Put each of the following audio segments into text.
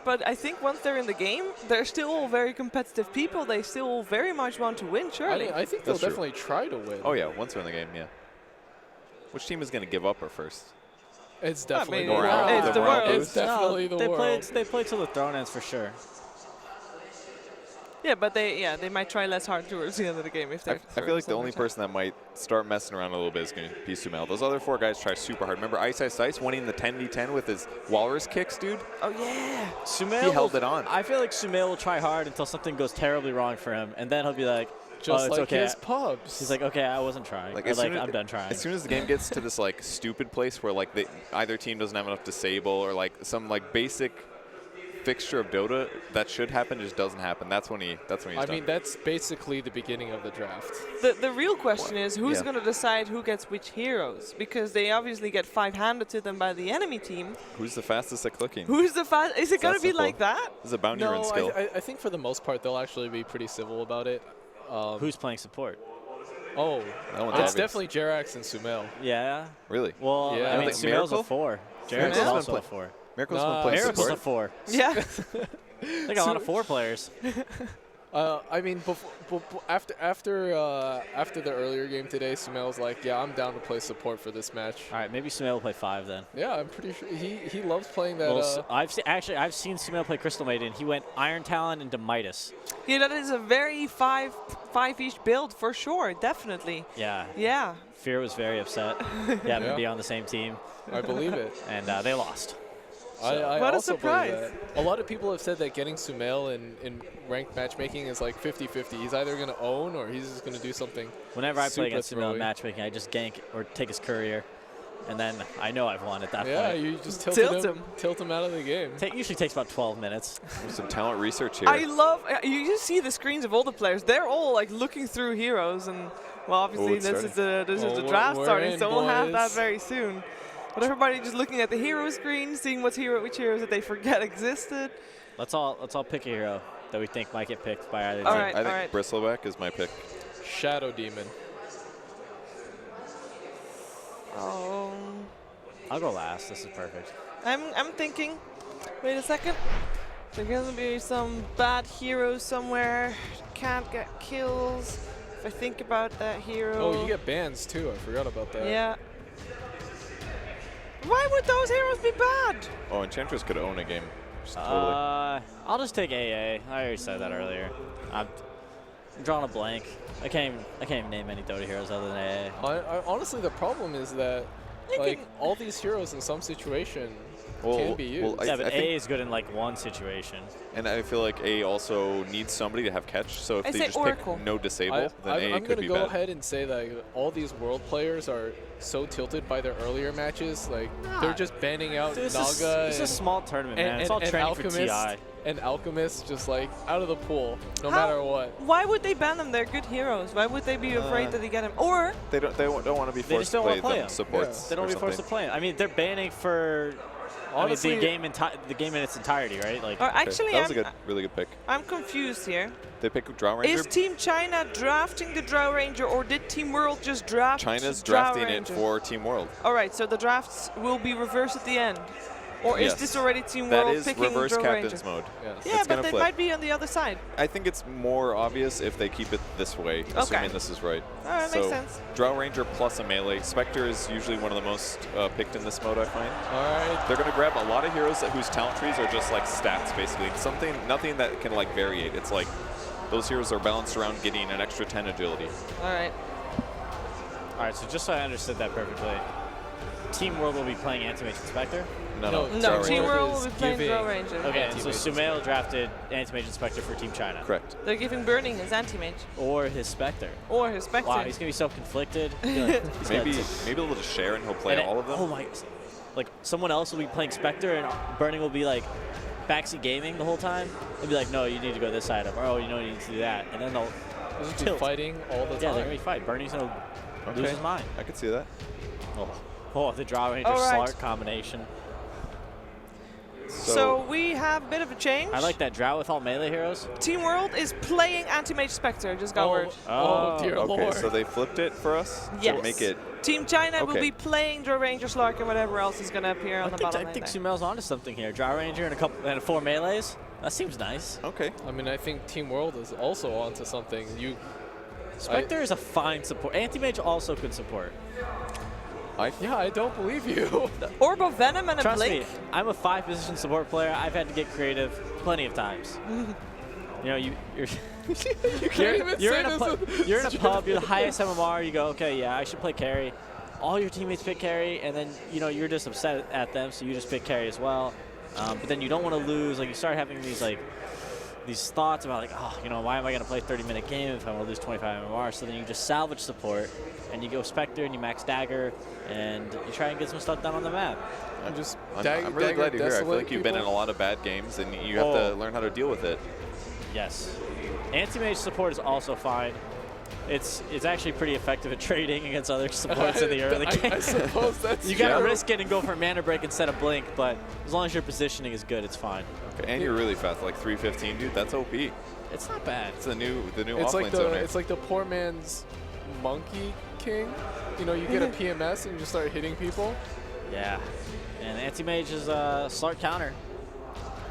but I think once they're in the game, they're still all very competitive people. They still very much want to win, surely. I think they'll definitely try to win. Oh, yeah, once they're in the game, yeah. Which team is going to give up at first? It's definitely the World. It's the World. It's definitely the World. They play till the throne ends for sure. Yeah, but they might try less hard towards the end of the game if they. I feel like the only person that might start messing around a little bit is going to be Sumail. Those other 4 guys try super hard. Remember Ice winning the 10v10 with his walrus kicks, dude? Oh yeah. Sumail he held it on. I feel like Sumail will try hard until something goes terribly wrong for him, and then he'll be like, just it's like okay. his pubs. He's like, okay, I wasn't trying. Like, I'm done trying. As soon as the game gets to this like stupid place where like either team doesn't have enough disable or like some like basic fixture of Dota that should happen just doesn't happen. That's when he's I mean, that's basically the beginning of the draft. The real question is who's going to decide who gets which heroes, because they obviously get 5 handed to them by the enemy team. Who's the fastest at clicking? Who's the fast? Is it going to be like that? This is a bounty run skill. I think for the most part they'll actually be pretty civil about it. Who's playing support? Oh, it's definitely Jerax and Sumail. Yeah. Really? Well, yeah. I mean, Sumail's a 4. Jerax is also a 4. Miracle's been playing Miracle's support. a 4. Yeah. They got a lot of 4 players. I mean, after the earlier game today, Sumail's like, yeah, I'm down to play support for this match. All right, maybe Sumail will play 5 then. Yeah, I'm pretty sure he loves playing that. Well, I've seen Sumail play Crystal Maiden. He went Iron Talon into Midas. Yeah, that is a very 5-ish build for sure, definitely. Yeah. Yeah. Fear was very upset. Yeah, to be on the same team. I believe it. And they lost. I what also a surprise. believe that. A lot of people have said that getting Sumail in ranked matchmaking is like 50-50. He's either going to own or he's just going to do something. Whenever I play against Sumail in matchmaking, I just gank or take his courier. And then I know I've won at that point. Yeah, you just tilt him out of the game. Usually takes about 12 minutes. There's some talent research here. I love, you just see the screens of all the players. They're all like looking through heroes, and well, obviously this is the draft starting, so we'll have that very soon. But everybody just looking at the hero screen, seeing which heroes that they forget existed. Let's all pick a hero that we think might get picked by either all team. Right, I think Bristleback is my pick. Shadow Demon. Oh. I'll go last. This is perfect. I'm thinking. Wait a second. There's gonna be some bad heroes somewhere. Can't get kills. If I think about that hero. Oh, you get bans too. I forgot about that. Yeah. Why would those heroes be bad? Oh, Enchantress could own a game. Just totally. I'll just take AA. I already said that earlier. I'm drawing a blank. I can't even name any Dota heroes other than AA. Honestly, the problem is that like all these heroes in some situation can be used. Well, but AA is good in like one situation. And I feel like A also needs somebody to have catch. So if I they say just Oracle. pick no disable, then A I'm could be gonna go bad. ahead and say that all these world players are so tilted by their earlier matches. Like they're just banning out Naga. It's a small tournament, man. It's all training for TI. And Alchemist just like out of the pool, no matter what. Why would they ban them? They're good heroes. Why would they be afraid that they get them? Or they don't want to be forced to play them supports. Yeah. They don't want to be forced to play them. I mean, they're banning for honestly the game in its entirety, right? Like, actually, that was a really good pick. I'm confused here. They pick Drow Ranger. Is Team China drafting the Drow Ranger, or did Team World just draft China's Drow drafting Ranger? it for Team World. All right, so the drafts will be reversed at the end. Or yes. is this already Team World picking Drow Ranger? That is reverse captain's mode. Yes. Yeah, but they might be on the other side. I think it's more obvious if they keep it this way, assuming this is right. All right, so makes sense. Drow Ranger plus a melee. Spectre is usually one of the most picked in this mode, I find. All right. They're going to grab a lot of heroes whose talent trees are just like stats, basically. Nothing that can like variate. It's like those heroes are balanced around getting an extra 10 agility. All right. All right, so just so I understood that perfectly, Team World will be playing Anti-Mage and Spectre? No, Team World will be playing Drow Ranger. Okay, so Sumail drafted Anti-Mage and Spectre for Team China. Correct. They're giving Burning his Anti-Mage. Or his Spectre. Or his Spectre. Wow, he's going to be so conflicted. maybe they'll just share and he'll play all of them. Oh my, like someone else will be playing Spectre and Burning will be like backseat gaming the whole time. They'll be like, no, you need to go this side up, or oh, you know, you need to do that. And then they'll just be fighting all the time. Yeah, they're going to be fighting. Burning's going to lose his mind. I could see that. Oh, the Drow Ranger Slark combination. So we have a bit of a change. I like that Drow with all melee heroes. Team World is playing Anti-Mage Spectre. Just got word. Oh, dear Okay, Lord. so they flipped it for us Yes. to make it. Team China will Okay. be playing Drow Ranger, Slark, and whatever else is going to appear on the bottom I lane think there. Sumel's onto something here. Drow Ranger and 4 melees. That seems nice. Okay. I mean, I think Team World is also onto something. Spectre is a fine support. Anti-Mage also could support. Yeah, I don't believe you. Orb of Venom and a Trust Blink. me, I'm a 5-position support player. I've had to get creative plenty of times. You know, you're You can't even you're say in a this. you're in a pub. You're the highest MMR. You go, okay, yeah, I should play carry. All your teammates pick carry, and then you're just upset at them, so you just pick carry as well. But then you don't want to lose. Like you start having these thoughts about why am I going to play a 30-minute game if I want to lose 25 MMR? So then you just salvage support, and you go Spectre and you max Dagger, and you try and get some stuff done on the map. I'm really glad you're here. I feel like you've been in a lot of bad games, and you have to learn how to deal with it. Yes. Anti-Mage support is also fine. It's actually pretty effective at trading against other supports in the early game. I suppose that's You gotta risk it and go for mana break instead of blink, but as long as your positioning is good, it's fine. Okay, and you're really fast, like 315, dude. That's OP. It's not bad. It's the new It's offlane like zoner. it's like the poor man's Monkey King. You know, you get a PMS and you just start hitting people. Yeah. And Anti-Mage is a Slark counter,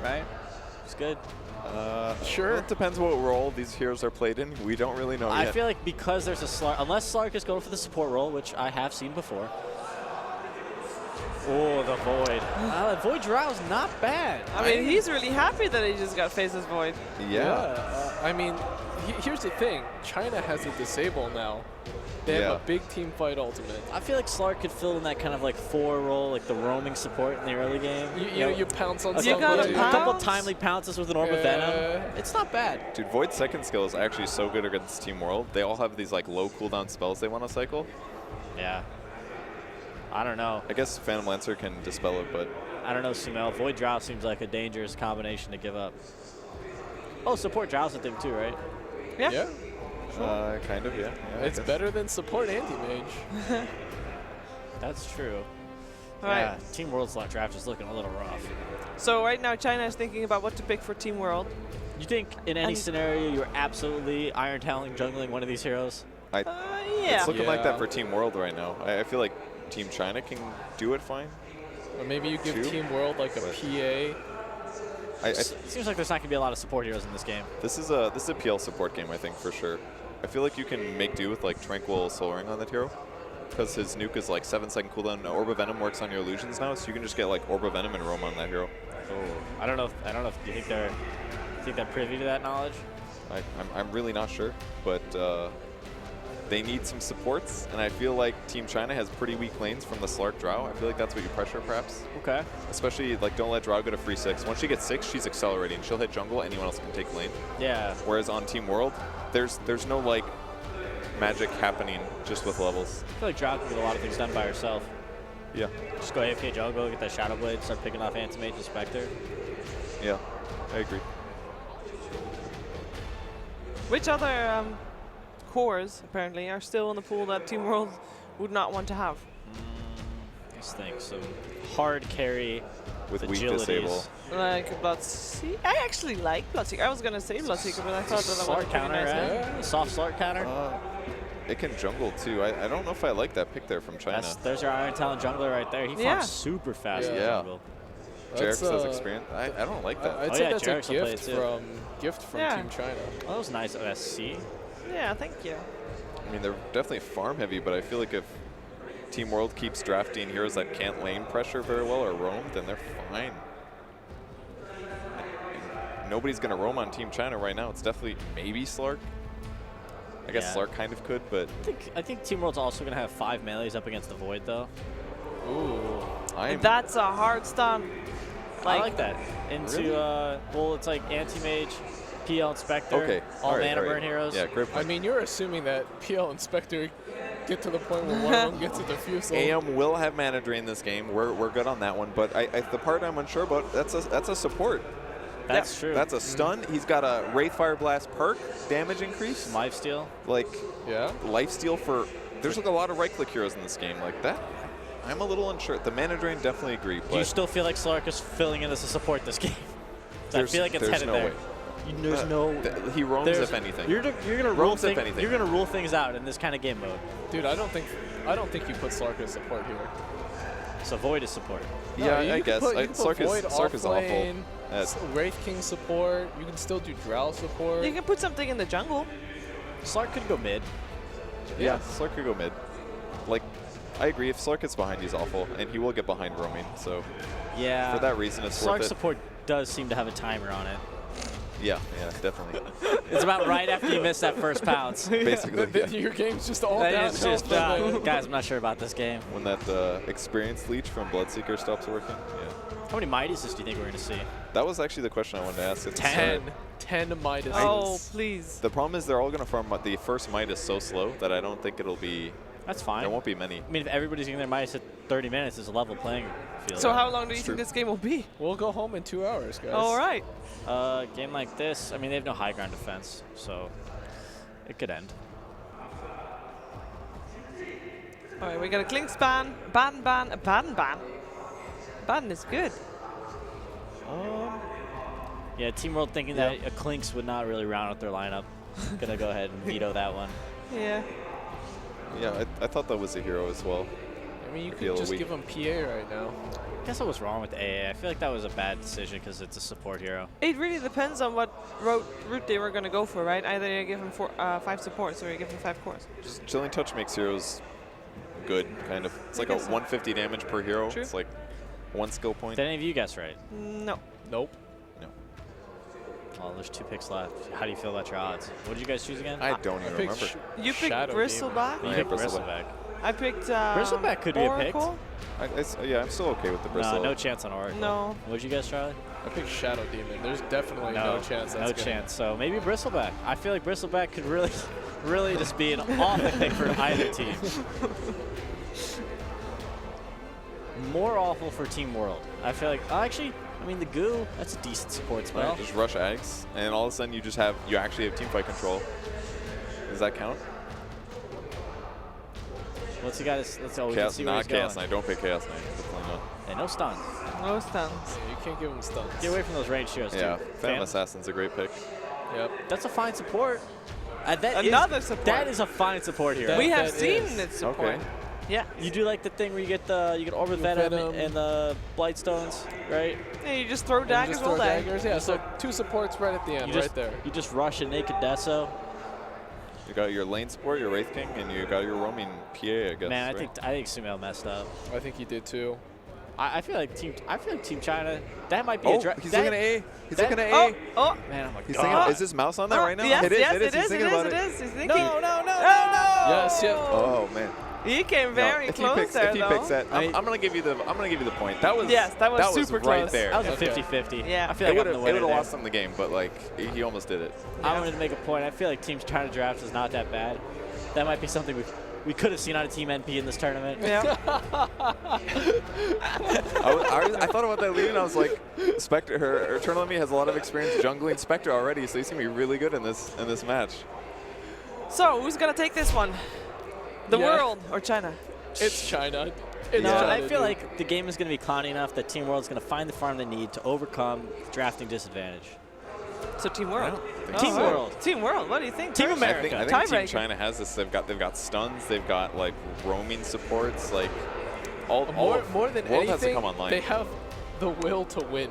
right? It's good. Sure. It depends what role these heroes are played in. We don't really know I yet. feel like because there's a Slark, unless Slark is going for the support role, which I have seen before. Oh, the Void. The Void Drow's not bad. I mean, he's really happy that he just got Faceless Void. Yeah. I mean, here's the thing. China has a disable now. They have a big team fight ultimate. I feel like Slark could fill in that kind of like 4 role, like the roaming support in the early game. You pounce on You somebody. gotta a couple pounce. timely pounces with an Orb of Venom. It's not bad. Dude, Void's second skill is actually so good against Team World. They all have these like low cooldown spells they want to cycle. Yeah. I don't know. I guess Phantom Lancer can dispel it, but I don't know, Sumel. Void Drow seems like a dangerous combination to give up. Oh, support Drow's a thing too, right? Yeah. kind of, yeah. It's better than support anti-mage. That's true. All Yeah, right. Team World's draft is looking a little rough. So right now, China is thinking about what to pick for Team World. You think in any And- scenario you're absolutely Iron Talenting jungling one of these heroes? Yeah. It's looking like Yeah. that for Team World right now. I feel like Team China can do it fine. Or maybe you give Two. Team World like a PA. Seems like there's not going to be a lot of support heroes in this game. This is a PL support game, I think, for sure. I feel like you can make do with like Tranquil Soul Ring on that hero, because his nuke is like 7-second cooldown. Orb of Venom works on your illusions now, so you can just get like Orb of Venom and roam on that hero. Oh, I don't know if you think they're privy to that knowledge. I'm really not sure, but they need some supports, and I feel like Team China has pretty weak lanes from the Slark Drow. I feel like that's what you pressure, perhaps. Okay. Especially, like, don't let Drow get a free 6. Once she gets 6, she's accelerating. She'll hit jungle, anyone else can take lane. Yeah. Whereas on Team World, there's no, like, magic happening just with levels. I feel like Drow can get a lot of things done by herself. Yeah. Just go AFK jungle, get that Shadow Blade, start picking off Anti-Mage and Spectre. Yeah, I agree. Which other cores, apparently, are still in the pool that Team World would not want to have? Let's think. Some hard carry With weak agilities. disable. Like Bloodseeker. I actually like Bloodseeker. I was going to say Bloodseeker, but I thought that Slark was a pretty counter, nice right? name. A soft Slark counter. It can jungle, too. I don't know if I like that pick there from China. There's our Iron Talent jungler right there. He farms Yeah. super fast in Yeah. jungle. Jerick's That's, has experience. I don't like that. I'd Oh say yeah, that's Jerick's a will play it gift from Yeah. Team China. Oh, that was nice OSC. Yeah, thank you. I mean, they're definitely farm heavy, but I feel like if Team World keeps drafting heroes that can't lane pressure very well or roam, then they're fine. Nobody's going to roam on Team China right now. It's definitely maybe Slark. I guess Yeah. Slark kind of could, but I think Team World's also going to have 5 melees up against the Void, though. Ooh. That's a hard stun. I like that. Into, Really? well, it's like Anti-Mage, PL, and Spectre, okay. all right, mana right. burn heroes. Yeah, great I point. mean, you're assuming that PL and Spectre get to the point where one of them gets a diffusal. AM will have mana drain this game. We're good on that one, but the part I'm unsure about, that's a support. That's true. That's a stun. He's got a Wraithfire Blast perk, damage increase, Lifesteal. like Yeah. lifesteal for. There's like a lot of right-click heroes in this game, like that. I'm a little unsure. The mana drain, definitely agree. But Do you still feel like Slark is filling in as a support this game? I feel like it's headed no there. way. There's no. He roams if anything. You're gonna roams if anything. You're gonna rule things out in this kind of game mode. Dude, I don't think you put Slark as support here. So Void is support. Yeah, No, I guess. Slark is awful. Wraith King support. You can still do Drow support. You can put something in the jungle. Slark could go mid. Yeah, Slark could go mid. Like, I agree. If Slark gets behind, he's awful, and he will get behind roaming. So Yeah. for that reason, it's Slark worth it. support does seem to have a timer on it. Yeah, definitely. It's about right after you miss that first pounce. Basically, yeah. Your game's just all It's downhill. just, guys, I'm not sure about this game. When that experience leech from Bloodseeker stops working. Yeah. How many Mightises do you think we're going to see? That was actually the question I wanted to ask. At the 10. start. 10 Midas. Oh, please. The problem is they're all going to farm the first Midas so slow that I don't think it'll be. That's fine. There won't be many. I mean, if everybody's getting their Midas at 30 minutes, it's a level playing field. So how long do you It's think true. this game will be? We'll go home in 2 hours, guys. All right. Game like this, I mean, they have no high ground defense, so it could end. All right, we got a Klinks ban, Baden ban, a Baden ban. Baden is good. Yeah, Team World thinking that a Klinks would not really round out their lineup. Gonna go ahead and veto that one. Yeah. Yeah, I thought that was a hero as well. I mean, you Feel could just weak. give him PA right now. I guess I was wrong with AA. I feel like that was a bad decision because it's a support hero. It really depends on what route they were going to go for, right? Either you give them 5 supports or you give them 5 cores. Just Chilling Touch makes heroes good, kind of. It's like a guess so. 150 damage per hero. True. It's like 1 skill point. Did any of you guess right? No. Nope. No. Well, there's 2 picks left. How do you feel about your odds? What did you guys choose again? I don't even I picked remember. You picked Shadow Bristleback. You Yeah, picked Bristleback. Bristleback. I picked Bristleback could be a pick. Oracle. Yeah, I'm still okay with the Bristle. No chance on Oracle. No. What did you guys, Charlie? I picked Shadow Demon. There's definitely no chance. No That's gonna- chance. So maybe Bristleback. I feel like Bristleback could really just be an awful pick for either team. More awful for Team World. I feel like, actually, I mean, the Goo, that's a decent support spell. Right, just rush Ags, and all of a sudden you actually have teamfight control. Does that count? What's he got? Let's we can Chaos, see where not he's going. Chaos Knight. Don't pick Chaos Knight. Definitely not. Hey, no stuns. No stuns. You can't give him stuns. Get away from those range heroes, Yeah, too. Phantom Assassin's a great pick. Yep. That's a fine support. Another support. That is a fine support hero. We That have seen is. it support. Okay. Yeah. You do like the thing where you get Orb of Venom Venom. and the Blightstones, right? Yeah, you just throw And daggers just all throw day. daggers. Yeah, so 2 supports right at the end, You just, right there. You just rush a Naked Deso. You got your lane support, your Wraith King, and you got your roaming PA, I guess. Man, right? I think Sumail messed up. I think he did too. I feel like Team China. That might be Oh, a draft. he's looking at A. He's looking at A. Oh, oh. Man, oh my He's God. thinking, is this mouse on that right now? Yes, it is. yes, It is. He's thinking about it is. He's thinking. No. Yes, yeah. Oh man. He came very no, if close he picks, there, if he though. picks that, I'm gonna give you the point. That was Yes, that was super right close. there. That was a Okay. 50-50. Yeah. I feel It like would I'm have the winner there. lost him the game, but like he almost did it. I wanted to make a point. I feel like Team China draft is not that bad. That might be something we could have seen on a Team NP in this tournament. Yeah. I thought about that lead, and I was like, Spectre, her Eternal Enemy has a lot of experience jungling Spectre already, so he's gonna be really good in this match. So, who's going to take this one? The Yeah. world or China? It's China. It's No, China, I feel dude. like the game is going to be clowny enough that Team World's going to find the farm they need to overcome drafting disadvantage. So, Team World. Team Oh. World. Team World. What do you think? Team Chris? America. I think Team Tiebreaker. China has this. They've got stuns. They've got like roaming supports. Like all more of than World anything, has to come online. they have the will to win.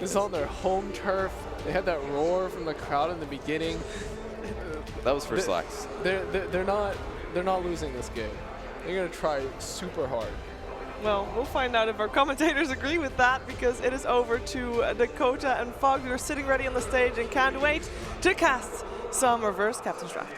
This is on their home turf. They had that roar from the crowd in the beginning. That was for the- slacks. They're not losing this game. They're gonna try super hard. Well, we'll find out if our commentators agree with that, because it is over to Dakota and Fog, who are sitting ready on the stage and can't wait to cast some reverse Captain's Draft.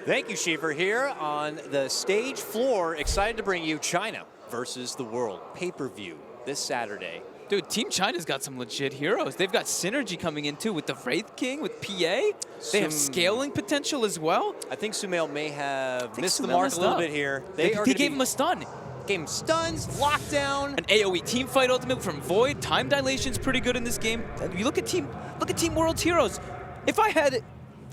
Thank you, Schiefer, here on the stage floor. Excited to bring you China versus the World pay-per-view this Saturday. Dude, Team China's got some legit heroes. They've got synergy coming in too with the Wraith King, with PA. They have scaling potential as well. I think Sumail may have missed the Sumail mark messed a little up. bit here. They are gave gonna him a stun. Gave him stuns, lockdown. An AoE team fight ultimate from Void. Time dilation's pretty good in this game. You look at Team World's heroes. If I had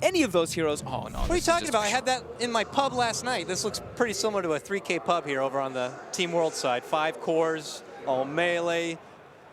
any of those heroes. Oh, no. What are you talking about? I had that in my pub last night. This looks pretty similar to a 3K pub here over on the Team World side. 5 cores, all melee,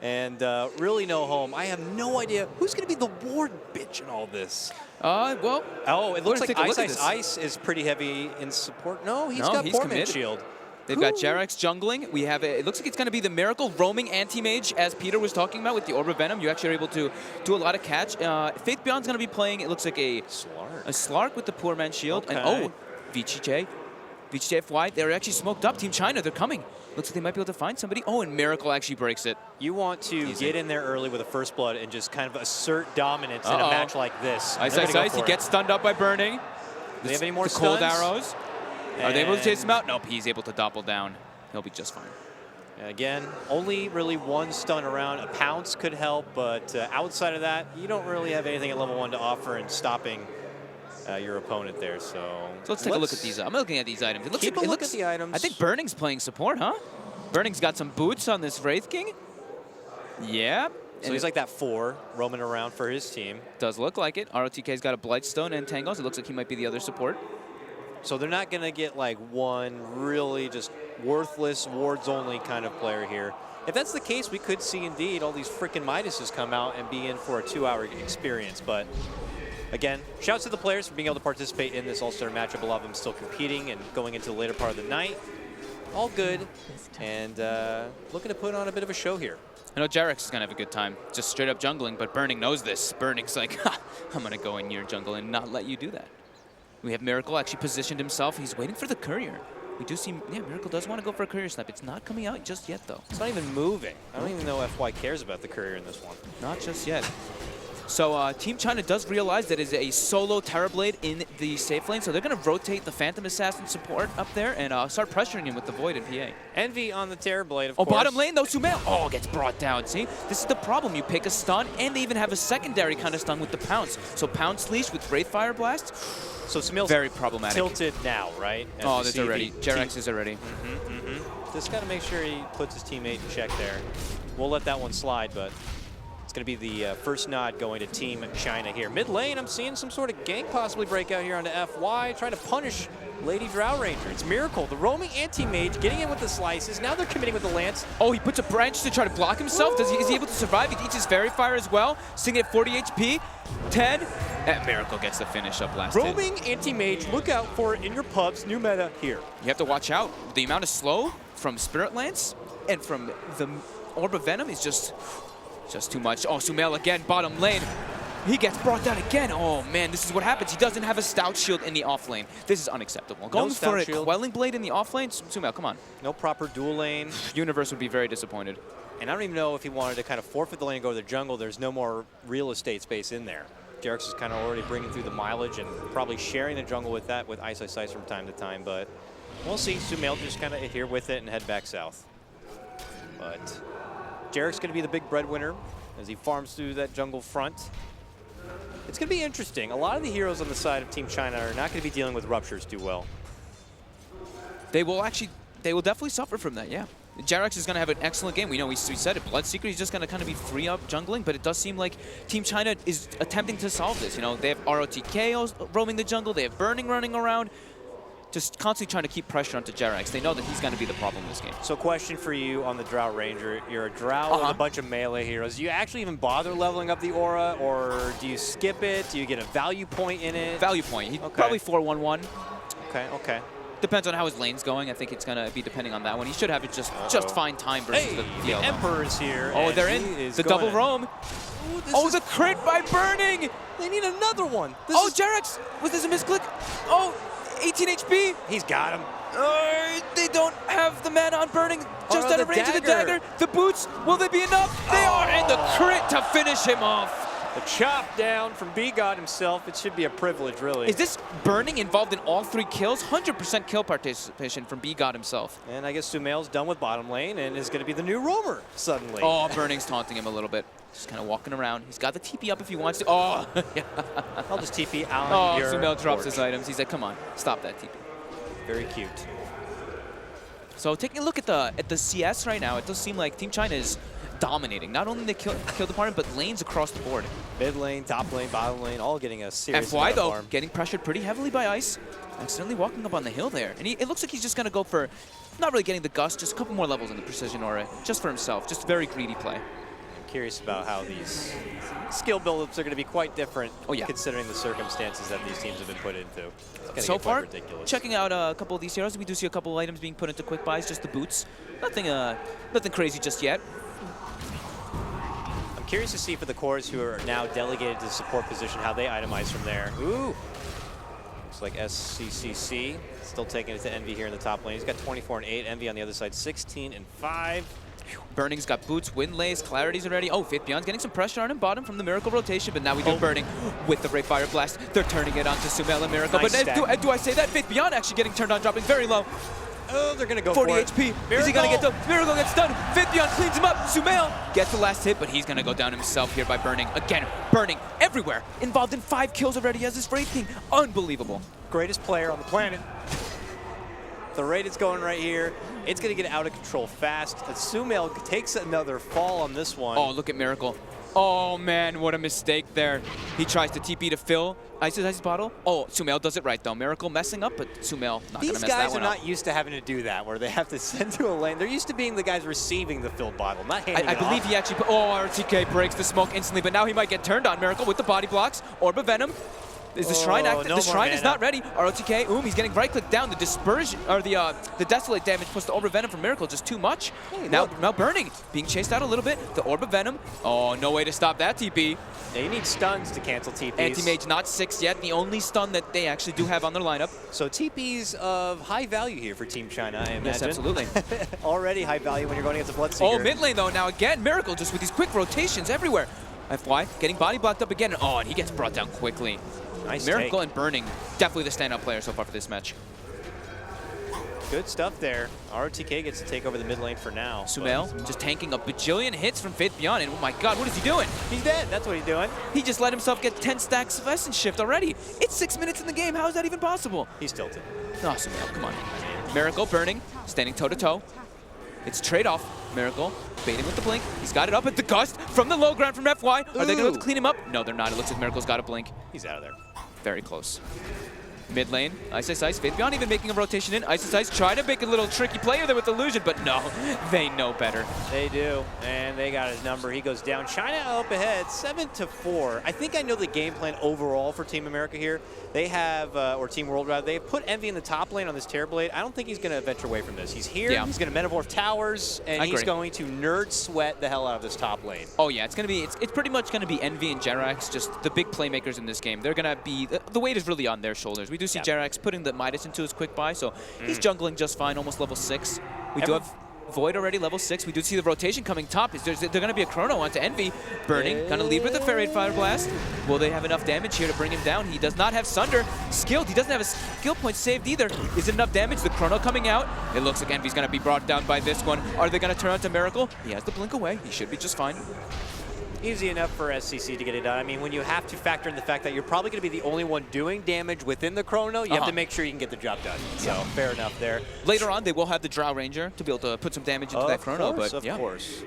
and really no home. I have no idea who's going to be the ward bitch in all this. Well. Oh, it looks like Ice Ice is pretty heavy in support. No, he's got Poor Man's Shield. They've got Jarex jungling. We have it looks like it's going to be the Miracle roaming anti-mage, as Peter was talking about with the Orb of Venom. You actually are able to do a lot of catch. Faith Beyond's going to be playing, it looks like a Slark with the Poor Man's Shield. Okay. And VGJ FY, they're actually smoked up. Team China, they're coming. Looks like they might be able to find somebody. Oh, and Miracle actually breaks it. You want to get in there early with a First Blood and just kind of assert dominance in a match like this. Ice. He gets stunned up by Burning. Do they have any more cold stuns? arrows? Are they able to chase him out? Nope, he's able to doppel down. He'll be just fine. Again, only really 1 stun around. A pounce could help, but outside of that, you don't really have anything at level 1 to offer in stopping your opponent there. So let's take a look at these. I'm looking at these items. It looks keep a look at the items. I think Burning's playing support, huh? Burning's got some boots on this Wraith King. Yeah. So he's like that 4 roaming around for his team. Does look like it. ROTK's got a Blightstone and Tangos. It looks like he might be the other support. So they're not going to get like one really just worthless wards only kind of player here. If that's the case, we could see indeed all these freaking Midases come out and be in for a 2-hour experience. But again, shouts to the players for being able to participate in this All-Star matchup. A lot of them still competing and going into the later part of the night. All good, and looking to put on a bit of a show here. I know Jarex is going to have a good time, just straight up jungling, but Burning knows this. Burning's like, ha, I'm going to go in your jungle and not let you do that. We have Miracle actually positioned himself. He's waiting for the courier. We do see, yeah, Miracle does want to go for a courier snap. It's not coming out just yet, though. It's not even moving. I don't even know if FY cares about the courier in this one. Not just yet. So Team China does realize that it is a solo Terrorblade in the safe lane, so they're going to rotate the Phantom Assassin support up there and start pressuring him with the Void and PA. Envy on the Terrorblade, of course. Bottom lane, though, Sumail. Oh, gets brought down. See, this is the problem. You pick a stun, and they even have a secondary kind of stun with the Pounce. So Pounce Leash with Wraith Fire Blast. So Sumail's very problematic. Tilted now, right? Oh, that's already. Jarex is already. Just got to make sure he puts his teammate in check there. We'll let that one slide, but it's going to be the first nod going to Team China here. Mid lane, I'm seeing some sort of gank possibly break out here onto FY, trying to punish Lady Drow Ranger. It's Miracle, the roaming anti-mage, getting in with the slices. Now they're committing with the lance. Oh, he puts a branch to try to block himself. Is he able to survive? He eats his Fairy Fire as well. Sitting at 40 HP. 10. That Miracle gets the finish up last roaming anti-mage, look out for it in your pubs. New meta here. You have to watch out. The amount of slow from Spirit Lance and from the Orb of Venom is just too much. Oh, Sumail again, bottom lane. He gets brought down again. Oh, man, this is what happens. He doesn't have a Stout Shield in the off lane. This is unacceptable. Going for a Quelling Blade in the off lane? Sumail, come on. No proper dual lane. Universe would be very disappointed. And I don't even know if he wanted to kind of forfeit the lane and go to the jungle. There's no more real estate space in there. Jarex is kind of already bringing through the mileage and probably sharing the jungle with that with Ice from time to time. But we'll see. Sumail just kind of adhere with it and head back south. But Jarek's going to be the big breadwinner as he farms through that jungle front. It's going to be interesting. A lot of the heroes on the side of Team China are not going to be dealing with ruptures too well. They will definitely suffer from that, yeah. Jarex is going to have an excellent game. We know we said it. Bloodseeker, he's just going to kind of be free up jungling, but it does seem like Team China is attempting to solve this. You know, they have ROTK roaming the jungle. They have Burning running around. Just constantly trying to keep pressure onto Jarex. They know that he's going to be the problem in this game. So question for you on the Drow Ranger. You're a Drow with a bunch of melee heroes. Do you actually even bother leveling up the aura, or do you skip it? Do you get a value point in it? Value point. He'd probably 4-1-1. Okay. Depends on how his lane's going. I think it's going to be depending on that one. He should have it just fine time versus the Emperor is here. Oh, they're in. The double roam. Ooh, the crit by Burning. They need another one. Jarex. Was this a misclick? Oh, 18 HP. He's got him. They don't have the mana on Burning. Just out of range of the dagger. The boots, will they be enough? They are, and the crit to finish him off. The chop down from B-God himself. It should be a privilege, really. Is this Burning involved in all 3 kills? 100% kill participation from B-God himself. And I guess Sumail's done with bottom lane and is going to be the new roamer suddenly. Oh, Burning's taunting him a little bit. Just kind of walking around. He's got the TP up if he wants to. Oh, yeah. I'll just TP on your Sumail drops his items. He's like, come on, stop that TP. Very cute. So taking a look at the CS right now, it does seem like Team China is dominating. Not only the kill department, but lanes across the board. Mid lane, top lane, bottom lane, all getting a serious FY, though, farm. getting pressured pretty heavily by Ice. Accidentally walking up on the hill there. And it looks like he's just going to go for, not really getting the gust, just a couple more levels in the precision aura, just for himself. Just very greedy play. I'm curious about how these skill buildups are going to be quite different, considering the circumstances that these teams have been put into. So far, checking out a couple of these heroes, we do see a couple of items being put into quick buys, just the boots. Nothing crazy just yet. I'm curious to see for the cores who are now delegated to the support position how they itemize from there. Ooh. Looks like SCCC still taking it to Envy here in the top lane. He's got 24 and 8. Envy on the other side, 16 and 5. Burning's got boots, wind lays, clarity's already. Oh, Faith Beyond's getting some pressure on him bottom from the Miracle rotation, but now we do Burning with the Ray Fire Blast. They're turning it onto Sumail and Miracle. Nice but do I say that? Faith Beyond actually getting turned on, dropping very low. Oh, they're going to go 40 for it. HP. Miracle. Is he going to get done? Miracle gets done. Faith Beyond cleans him up. Sumail gets the last hit, but he's going to go down himself here by Burning. Again, Burning everywhere. Involved in 5 kills already as his Wraith King. Unbelievable. Greatest player on the planet. The rate is going right here. It's going to get out of control fast. Sumail takes another fall on this one. Oh, look at Miracle. Oh, man, what a mistake there. He tries to TP to fill Ice's bottle. Oh, Sumail does it right, though. Miracle messing up, but Sumail not going to mess that one up. These guys are not used to having to do that, where they have to send to a lane. They're used to being the guys receiving the filled bottle, not handing it I believe off. he actually put, oh, RTK breaks the smoke instantly, but now he might get turned on. Miracle with the body blocks. Orb of Venom. Is the Shrine active? No the Shrine is mana. not ready. ROTK, he's getting right-click down. The dispersion, or the Desolate damage plus the Orb of Venom from Miracle, just too much. Hey, now Burning, being chased out a little bit. The Orb of Venom, oh, no way to stop that TP. Yeah, you need stuns to cancel TPs. Anti-Mage not 6 yet, the only stun that they actually do have on their lineup. So TPs of high value here for Team China, I imagine. Yes, absolutely. Already high value when you're going against a Bloodseeker. Oh, mid lane though, now again, Miracle just with these quick rotations everywhere. FY getting body blocked up again. Oh, and he gets brought down quickly. Nice Miracle take. and Burning, definitely the standout player so far for this match. Good stuff there. ROTK gets to take over the mid lane for now. Sumail just tanking a bajillion hits from Faith Beyond, and oh my god, what is he doing? He's dead, that's what he's doing. He just let himself get 10 stacks of Essence Shift already. It's 6 minutes in the game, how is that even possible? He's tilted. Oh, Sumail, come on. Miracle, Burning, standing toe-to-toe. It's trade-off. Miracle, baiting with the blink. He's got it up at the gust from the low ground from FY. Are they going to clean him up? No, they're not. It looks like Miracle's got a blink. He's out of there. Very close. Mid lane, Ice, Faith Beyond even making a rotation in. Ice, trying to make a little tricky player there with Illusion, but no, they know better. They do, and they got his number. He goes down. China up ahead, 7-4. I think I know the game plan overall for Team America here. They have, or Team World rather, they have put Envy in the top lane on this Terrorblade. I don't think he's going to venture away from this. He's here, he's going to Metamorph towers, and he's going to nerd sweat the hell out of this top lane. Oh yeah, it's pretty much going to be Envy and Jerax, just the big playmakers in this game. They're going to be, the weight is really on their shoulders. We do see Jerax putting the Midas into his quick buy, so he's jungling just fine, almost level 6. We do have Void already level 6. We do see the rotation coming top. They're going to be a chrono onto Envy. Burning, going to lead with the Fairy Fire Blast. Will they have enough damage here to bring him down? He does not have Sunder skilled. He doesn't have a skill point saved either. Is it enough damage? The chrono coming out. It looks like Envy's going to be brought down by this one. Are they going to turn on to Miracle? He has the blink away. He should be just fine. Easy enough for SCC to get it done. I mean, when you have to factor in the fact that you're probably going to be the only one doing damage within the chrono, you have to make sure you can get the job done. So, fair enough there. Later on, they will have the Drow Ranger to be able to put some damage into that chrono. Of course.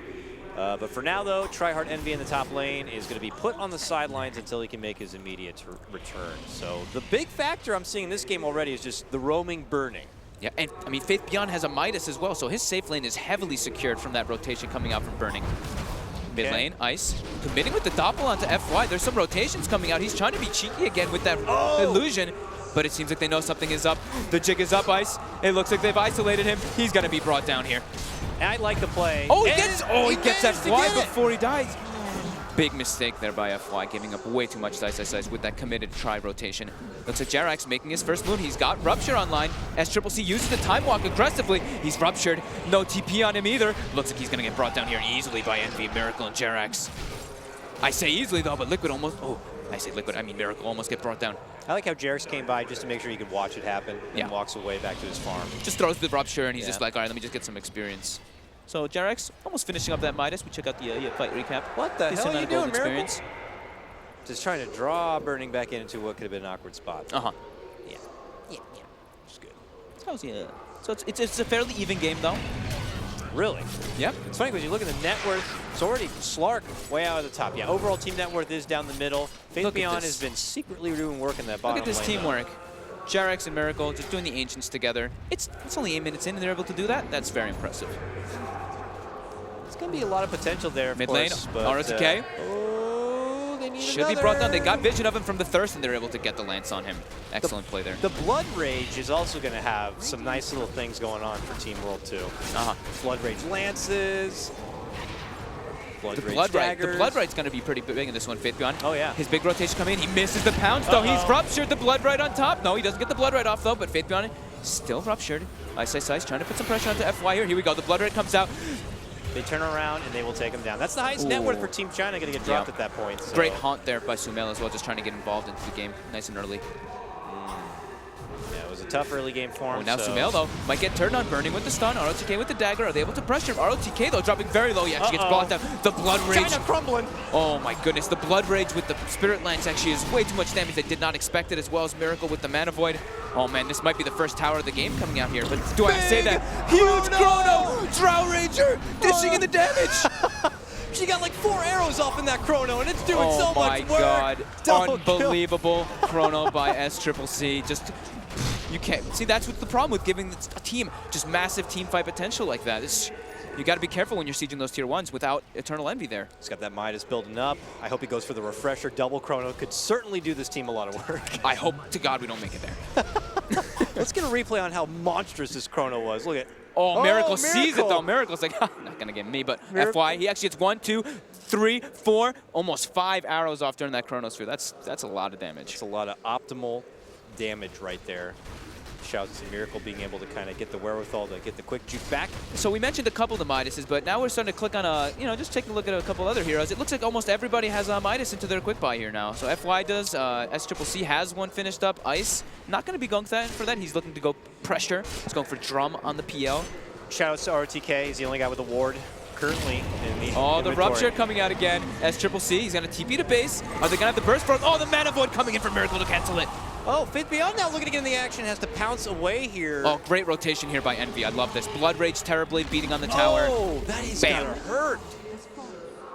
But for now, though, Tryhard Envy in the top lane is going to be put on the sidelines until he can make his immediate return. So, the big factor I'm seeing in this game already is just the roaming Burning. Yeah, and I mean, Faith Beyond has a Midas as well, so his safe lane is heavily secured from that rotation coming out from Burning. Mid lane, Ice, committing with the Doppel onto FY. There's some rotations coming out. He's trying to be cheeky again with that illusion, but it seems like they know something is up. The jig is up, Ice. It looks like they've isolated him. He's going to be brought down here. I like the play. Oh, he gets FY before he dies. Big mistake there by FY, giving up way too much to Ice with that committed tri-rotation. Looks like Jerax making his first move. He's got Rupture online. SCCC uses the Time Walk aggressively. He's Ruptured. No TP on him either. Looks like he's going to get brought down here easily by Envy, Miracle, and Jerax. I say easily, though, but Liquid almost... Oh, I say Liquid, I mean Miracle almost get brought down. I like how Jerax came by just to make sure he could watch it happen and walks away back to his farm. Just throws the Rupture, and he's just like, all right, let me just get some experience. So Jerax almost finishing up that Midas. We check out the fight recap. What the hell are you doing, experience. Miracle? Just trying to draw Burning back into what could have been an awkward spot. Yeah. It's good. So it's a fairly even game, though. Really? Yep. It's funny because you look at the net worth, it's already Slark way out of the top. Yeah, overall team net worth is down the middle. Faith Beyond has been secretly doing work in that bottom Look at this lane, teamwork. JerAx and Miracle just doing the Ancients together. It's only 8 minutes in and they're able to do that. That's very impressive. It's going to be a lot of potential there, of Mid lane, course. But, ROTK. Oh, they need Should be brought down. They got vision of him from the Thirst and they're able to get the Lance on him. Excellent play there. The Blood Rage is also going to have some nice little things going on for Team World 2. Blood Rage Lances. The Blood Right's going to be pretty big in this one, Faith Beyond. Oh, yeah. His big rotation coming in. He misses the pounce, though. He's ruptured the Blood Right on top. No, he doesn't get the Blood Right off, though, but Faith Beyond still ruptured. Ice trying to put some pressure onto FY here. Here we go. The Blood Right comes out. They turn around and they will take him down. That's the highest net worth for Team China going to get dropped at that point. So. Great haunt there by Sumail as well, just trying to get involved into the game nice and early. Yeah, it was a tough early game for him. Now Sumail, though, might get turned on, burning with the stun. ROTK with the dagger. Are they able to pressure him? ROTK, though, dropping very low. He actually gets blocked down. The Blood Rage. China crumbling. Oh, my goodness. The Blood Rage with the Spirit Lance actually is way too much damage. They did not expect it, as well as Miracle with the Mana Void. Oh, man, this might be the first tower of the game coming out here. But do I say that? Huge Chrono! Drow Ranger dishing in the damage! She got like 4 arrows off in that Chrono, and it's doing so much work. Oh, my God. Double Unbelievable Chrono by SCCC. Just... You can't see. That's what's the problem with giving a team just massive team fight potential like that. You got to be careful when you're sieging those tier 1s without Eternal Envy there. He's got that Midas building up. I hope he goes for the refresher. Double Chrono could certainly do this team a lot of work. I hope to God we don't make it there. Let's get a replay on how monstrous this Chrono was. Look at. Oh, Miracle sees it though. Miracle's like, not gonna get me, but FY. He actually gets 1, 2, 3, 4, almost 5 arrows off during that Chronosphere. That's a lot of damage. It's a lot of optimal damage right there. Shouts to Miracle being able to kind of get the wherewithal to get the quick juke back. So we mentioned a couple of the Midases, but now we're starting to click on just taking a look at a couple other heroes. It looks like almost everybody has a Midas into their quick buy here now. So FY does, SCCC has one finished up. Ice, not going to be going for that. He's looking to go pressure. He's going for Drum on the PL. Shoutouts to RTK. He's the only guy with a ward currently in the Oh, inventory. the Rupture coming out again. SCCC, he's going to TP to base. Are they going to have the burst for? Oh, the Mana Void coming in for Miracle to cancel it. Oh, Faith Beyond now looking to get in the action, has to pounce away here. Oh, great rotation here by Envy. I love this. Blood Rage Terrorblade beating on the tower. Oh, that is gonna hurt.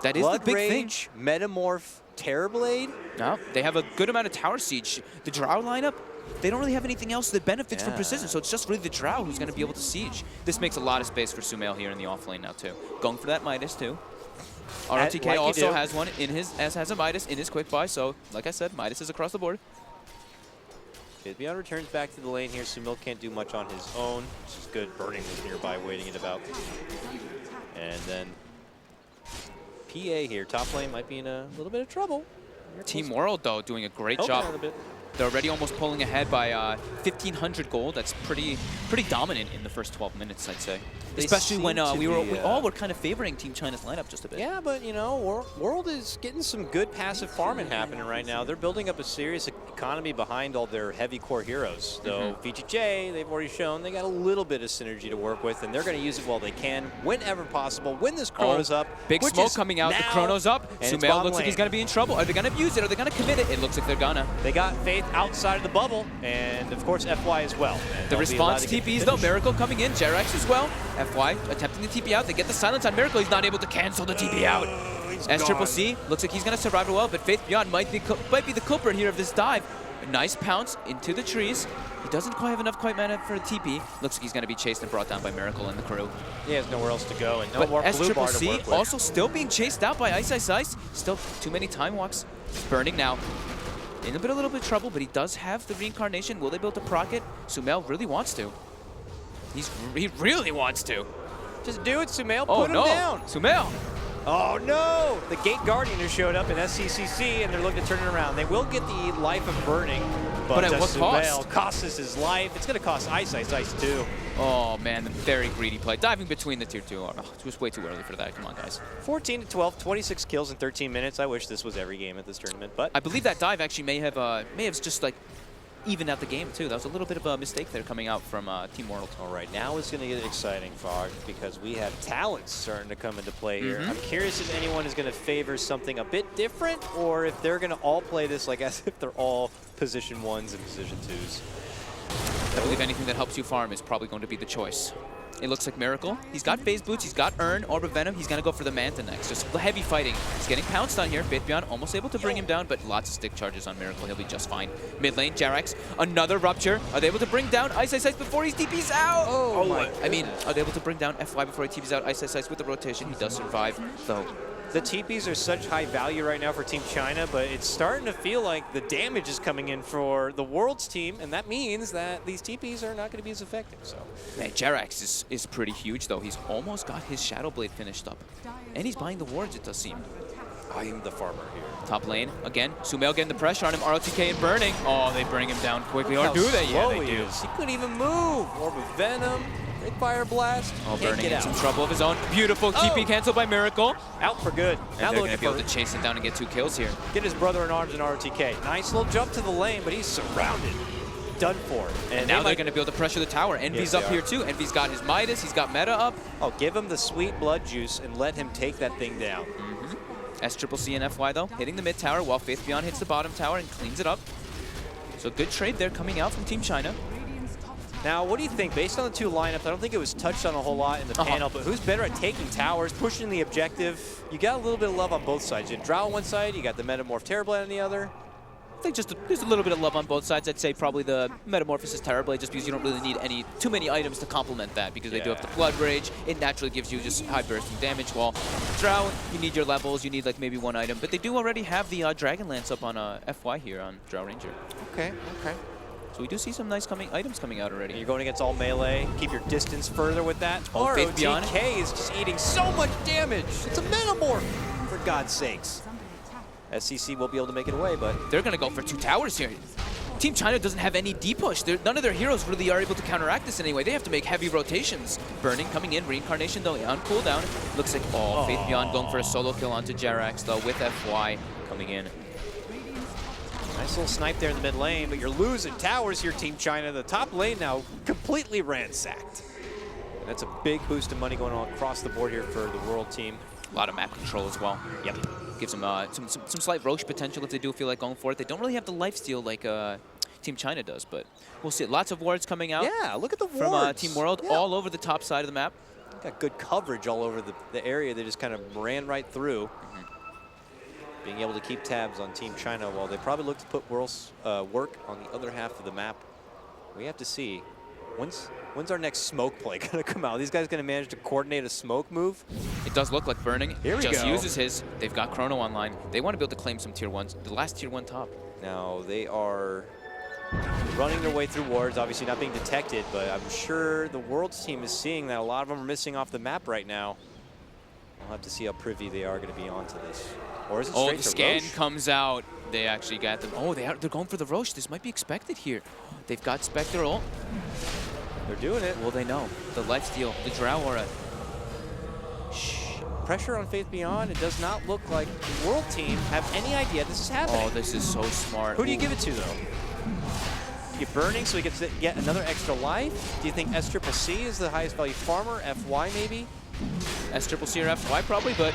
That is Blood the big Rage, thing. Metamorph, Terrorblade. No, they have a good amount of tower siege. The Drow lineup, they don't really have anything else that benefits from precision, so it's just really the Drow who's going to be able to siege. This makes a lot of space for Sumail here in the off lane now, too. Going for that Midas, too. ROTK like also has one in his, has a Midas in his quick buy, so like I said, Midas is across the board. Faith Beyond returns back to the lane here. Sumail can't do much on his own, which is good. Burning was nearby, waiting it about. And then PA here, top lane, might be in a little bit of trouble. Team World, though, doing a great Helping job. out a bit. They're already almost pulling ahead by 1,500 gold. That's pretty dominant in the first 12 minutes, I'd say. They Especially when we all were be, kind of favoring Team China's lineup just a bit. Yeah, but you know, World is getting some good passive farming happening right now. They're building up a serious economy behind all their heavy core heroes. Though VGJ, they've already shown they got a little bit of synergy to work with, and they're going to use it while they can, whenever possible. When this Chrono's up, big smoke coming out. The Chrono's up. Sumail looks like he's going to be in trouble. Are they going to use it? Are they going to commit it? It looks like they're gonna. They got Faith outside of the bubble, and of course FY as well. The response TPs though, Miracle coming in, JerAx as well. FY attempting to TP out. They get the silence on Miracle. He's not able to cancel the TP out. SCCC looks like he's going to survive well, but Faith Beyond might be the culprit here of this dive. A nice pounce into the trees. He doesn't quite have enough mana for a TP. Looks like he's going to be chased and brought down by Miracle and the crew. He has nowhere else to go, and no but more blue bar to work SCCC with. also still being chased out by Ice. Still too many time walks. Burning now. In a little bit of trouble, but he does have the reincarnation. Will they be able to proc it? Sumail really wants to. He really wants to. Just do it, Sumail. Put him down. Sumail. Oh no! The Gate Guardian has showed up in SCCC, and they're looking to turn it around. They will get the Life of Burning, but at what cost? Costs us his life. It's going to cost Ice too. Oh man, the very greedy play. Diving between the tier 2. Oh, it's just way too early for that. Come on, guys. 14 to 12, 26 kills in 13 minutes. I wish this was every game at this tournament, but I believe that dive actually may have just like evened out the game too. That was a little bit of a mistake there coming out from Team World. All right, now it's going to get exciting, Fog, because we have talents starting to come into play here. I'm curious if anyone is going to favor something a bit different, or if they're going to all play this like as if they're all position 1s and position 2s. I believe anything that helps you farm is probably going to be the choice. It looks like Miracle. He's got Phase Boots, he's got Urn, Orb of Venom. He's going to go for the Manta next. Just heavy fighting. He's getting pounced on here. Faith Beyond almost able to bring him down, but lots of stick charges on Miracle. He'll be just fine. Mid lane, Jarax, another Rupture. Are they able to bring down Ice Ice Ice before he TPs out? Oh my I mean, are they able to bring down FY before he TPs out? Ice Ice Ice with the rotation. He does survive, though. The TPs are such high value right now for Team China, but it's starting to feel like the damage is coming in for the World's team, and that means that these TPs are not going to be as effective. So, man, Jarax is pretty huge, though. He's almost got his Shadow Blade finished up. And he's buying the wards, it does seem. I am the farmer here. Top lane, again, Sumail getting the pressure on him, ROTK and burning. Oh, they bring him down quickly. Or do they? Yeah, they do. He couldn't even move. Orb of Venom. Great Fire Blast. Oh, burning in some trouble of his own. Beautiful TP canceled by Miracle. Out for good. And they're going to be able to chase it down and get 2 kills here. Get his brother in arms in ROTK. Nice little jump to the lane, but he's surrounded. Done for. And now they're going to be able to pressure the tower. Envy's up here too. Envy's got his Midas. He's got Meta up. Oh, give him the sweet blood juice and let him take that thing down. SCCC and FY though, hitting the mid tower while Faith Beyond hits the bottom tower and cleans it up. So good trade there coming out from Team China. Now, what do you think? Based on the 2 lineups, I don't think it was touched on a whole lot in the panel, but who's better at taking towers, pushing the objective? You got a little bit of love on both sides. You had Drow on one side, you got the Metamorph Terrorblade on the other. I think there's a little bit of love on both sides. I'd say probably the Metamorphosis Terrorblade, just because you don't really need too many items to complement that, because they do have the Blood Rage. It naturally gives you just high bursting damage. While Drow, you need your levels, you need like maybe 1 item, but they do already have the Dragon Lance up on FY here on Drow Ranger. Okay. So we do see some nice items coming out already. You're going against all melee. Keep your distance further with that. Oh, Faith Beyond. ROTK is just eating so much damage. It's a Metamorph, for God's sakes. SCC will be able to make it away, but they're going to go for 2 towers here. Team China doesn't have any D-push. None of their heroes really are able to counteract this anyway. They have to make heavy rotations. Burning coming in. Reincarnation, though, on cooldown. Looks like, Faith Beyond going for a solo kill onto Jarax, though, with FY coming in. Nice little snipe there in the mid lane, but you're losing towers here, Team China. The top lane now completely ransacked. And that's a big boost of money going on across the board here for the World team. A lot of map control as well. Yep. Gives them some slight Roche potential if they do feel like going for it. They don't really have the lifesteal like Team China does, but we'll see. Lots of wards coming out. Yeah, look at the wards. From Team World, all over the top side of the map. Got good coverage all over the area. They just kind of ran right through. Being able to keep tabs on Team China while they probably look to put World's work on the other half of the map. We have to see. When's our next smoke play going to come out? Are these guys going to manage to coordinate a smoke move? It does look like Burning Here we just go. uses his. They've got Chrono online. They want to be able to claim some tier 1s. The last tier 1 top. Now they are running their way through wards, obviously not being detected, but I'm sure the World's team is seeing that a lot of them are missing off the map right now. We'll have to see how privy they are going to be onto this. Or is it straight the to scan Roche? comes out. They actually got them. Oh, they're going for the Roche. This might be expected here. They've got Spectre ult. They're doing it. Will they know? The lifesteal, the Drow Aura. Pressure on Faith Beyond. It does not look like the World team have any idea this is happening. Oh, this is so smart. Who do you give it to, though? You Burning so he gets to get another extra life? Do you think SCCC is the highest value farmer? FY maybe? SCCC or FY probably, but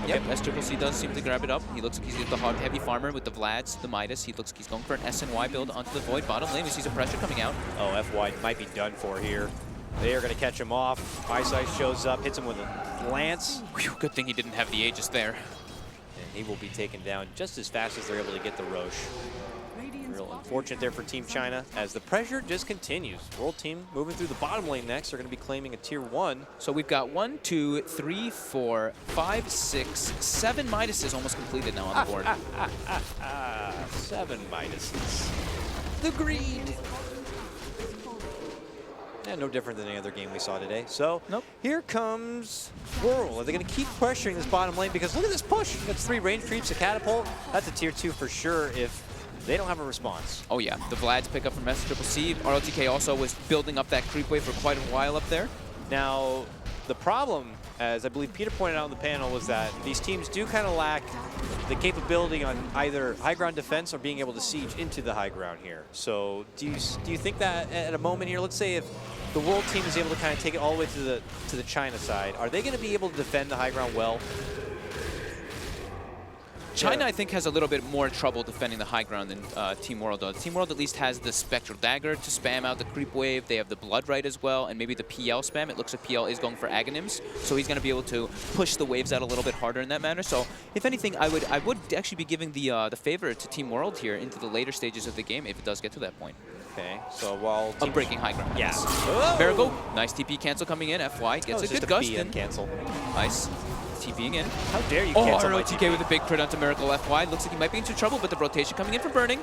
yep, SCCC does seem to grab it up. He looks like he's the heavy farmer with the Vlads, the Midas. He looks like he's going for an SNY build onto the Void bottom lane. He sees a pressure coming out. Oh, FY might be done for here. They are going to catch him off. Ice Ice shows up, hits him with a lance. Whew, good thing he didn't have the Aegis there. And he will be taken down just as fast as they're able to get the Roche. Real unfortunate there for Team China as the pressure just continues. World team moving through the bottom lane next. They're going to be claiming a tier 1. So we've got 1, 2, 3, 4, 5, 6, 7 Midases almost completed now on the board. 7 Midases. The greed. Yeah, no different than any other game we saw today. So here comes World. Are they going to keep pressuring this bottom lane? Because look at this push. That's 3 range creeps, a catapult. That's a tier 2 for sure if they don't have a response. Oh yeah, the Vlad's pick up from SCCC. ROTK also was building up that creep wave for quite a while up there. Now, the problem, as I believe Peter pointed out on the panel, was that these teams do kind of lack the capability on either high ground defense or being able to siege into the high ground here. So do you think that at a moment here, let's say if the World team is able to kind of take it all the way to the China side, are they going to be able to defend the high ground well? China, I think, has a little bit more trouble defending the high ground than Team World does. Team World at least has the Spectral Dagger to spam out the creep wave. They have the Blood Right as well, and maybe the PL spam. It looks like PL is going for Aghanims, so he's going to be able to push the waves out a little bit harder in that manner. So, if anything, I would actually be giving the favor to Team World here into the later stages of the game if it does get to that point. Okay, so while I'm breaking high ground. Yeah. Miracle, nice TP cancel coming in. FY gets a good gust in. Cancel. Nice. TPing in. How dare you Oh, cancel my ROTK TP? with a big crit onto Miracle FY. Looks like he might be into trouble, but the rotation coming in from Burning.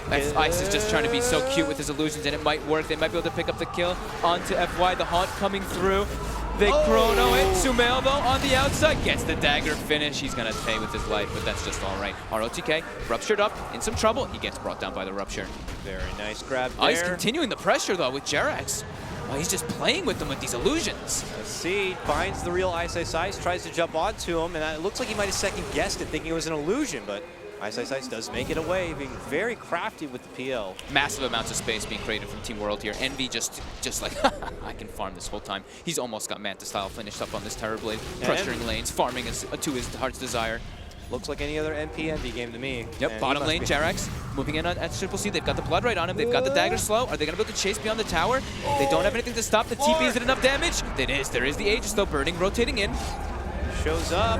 Ice is just trying to be so cute with his illusions, and it might work. They might be able to pick up the kill onto FY. The Haunt coming through. They chrono it. Sumail, though, on the outside, gets the dagger finish. He's going to pay with his life, but that's just all right. ROTK, ruptured up, in some trouble. He gets brought down by the rupture. Very nice grab there. Ice continuing the pressure, though, with Jerax. Oh, he's just playing with them with these illusions. Seed finds the real Ice, tries to jump onto him, and it looks like he might have second-guessed it, thinking it was an illusion, but Ice does make it away, being very crafty with the PL. Massive amounts of space being created from Team World here. Envy just like, I can farm this whole time. He's almost got Manta style finished up on this Terrorblade, pressuring lanes, farming to his heart's desire. Looks like any other NP Envy game to me. Yep, And bottom lane, Jerax moving in at Triple C. They've got the Blood Right on him. They've got the dagger slow. Are they going to be able to chase beyond the tower? They don't have anything to stop the TP. Is it enough damage? It is. There is the Aegis, though, Burning, rotating in. Shows up,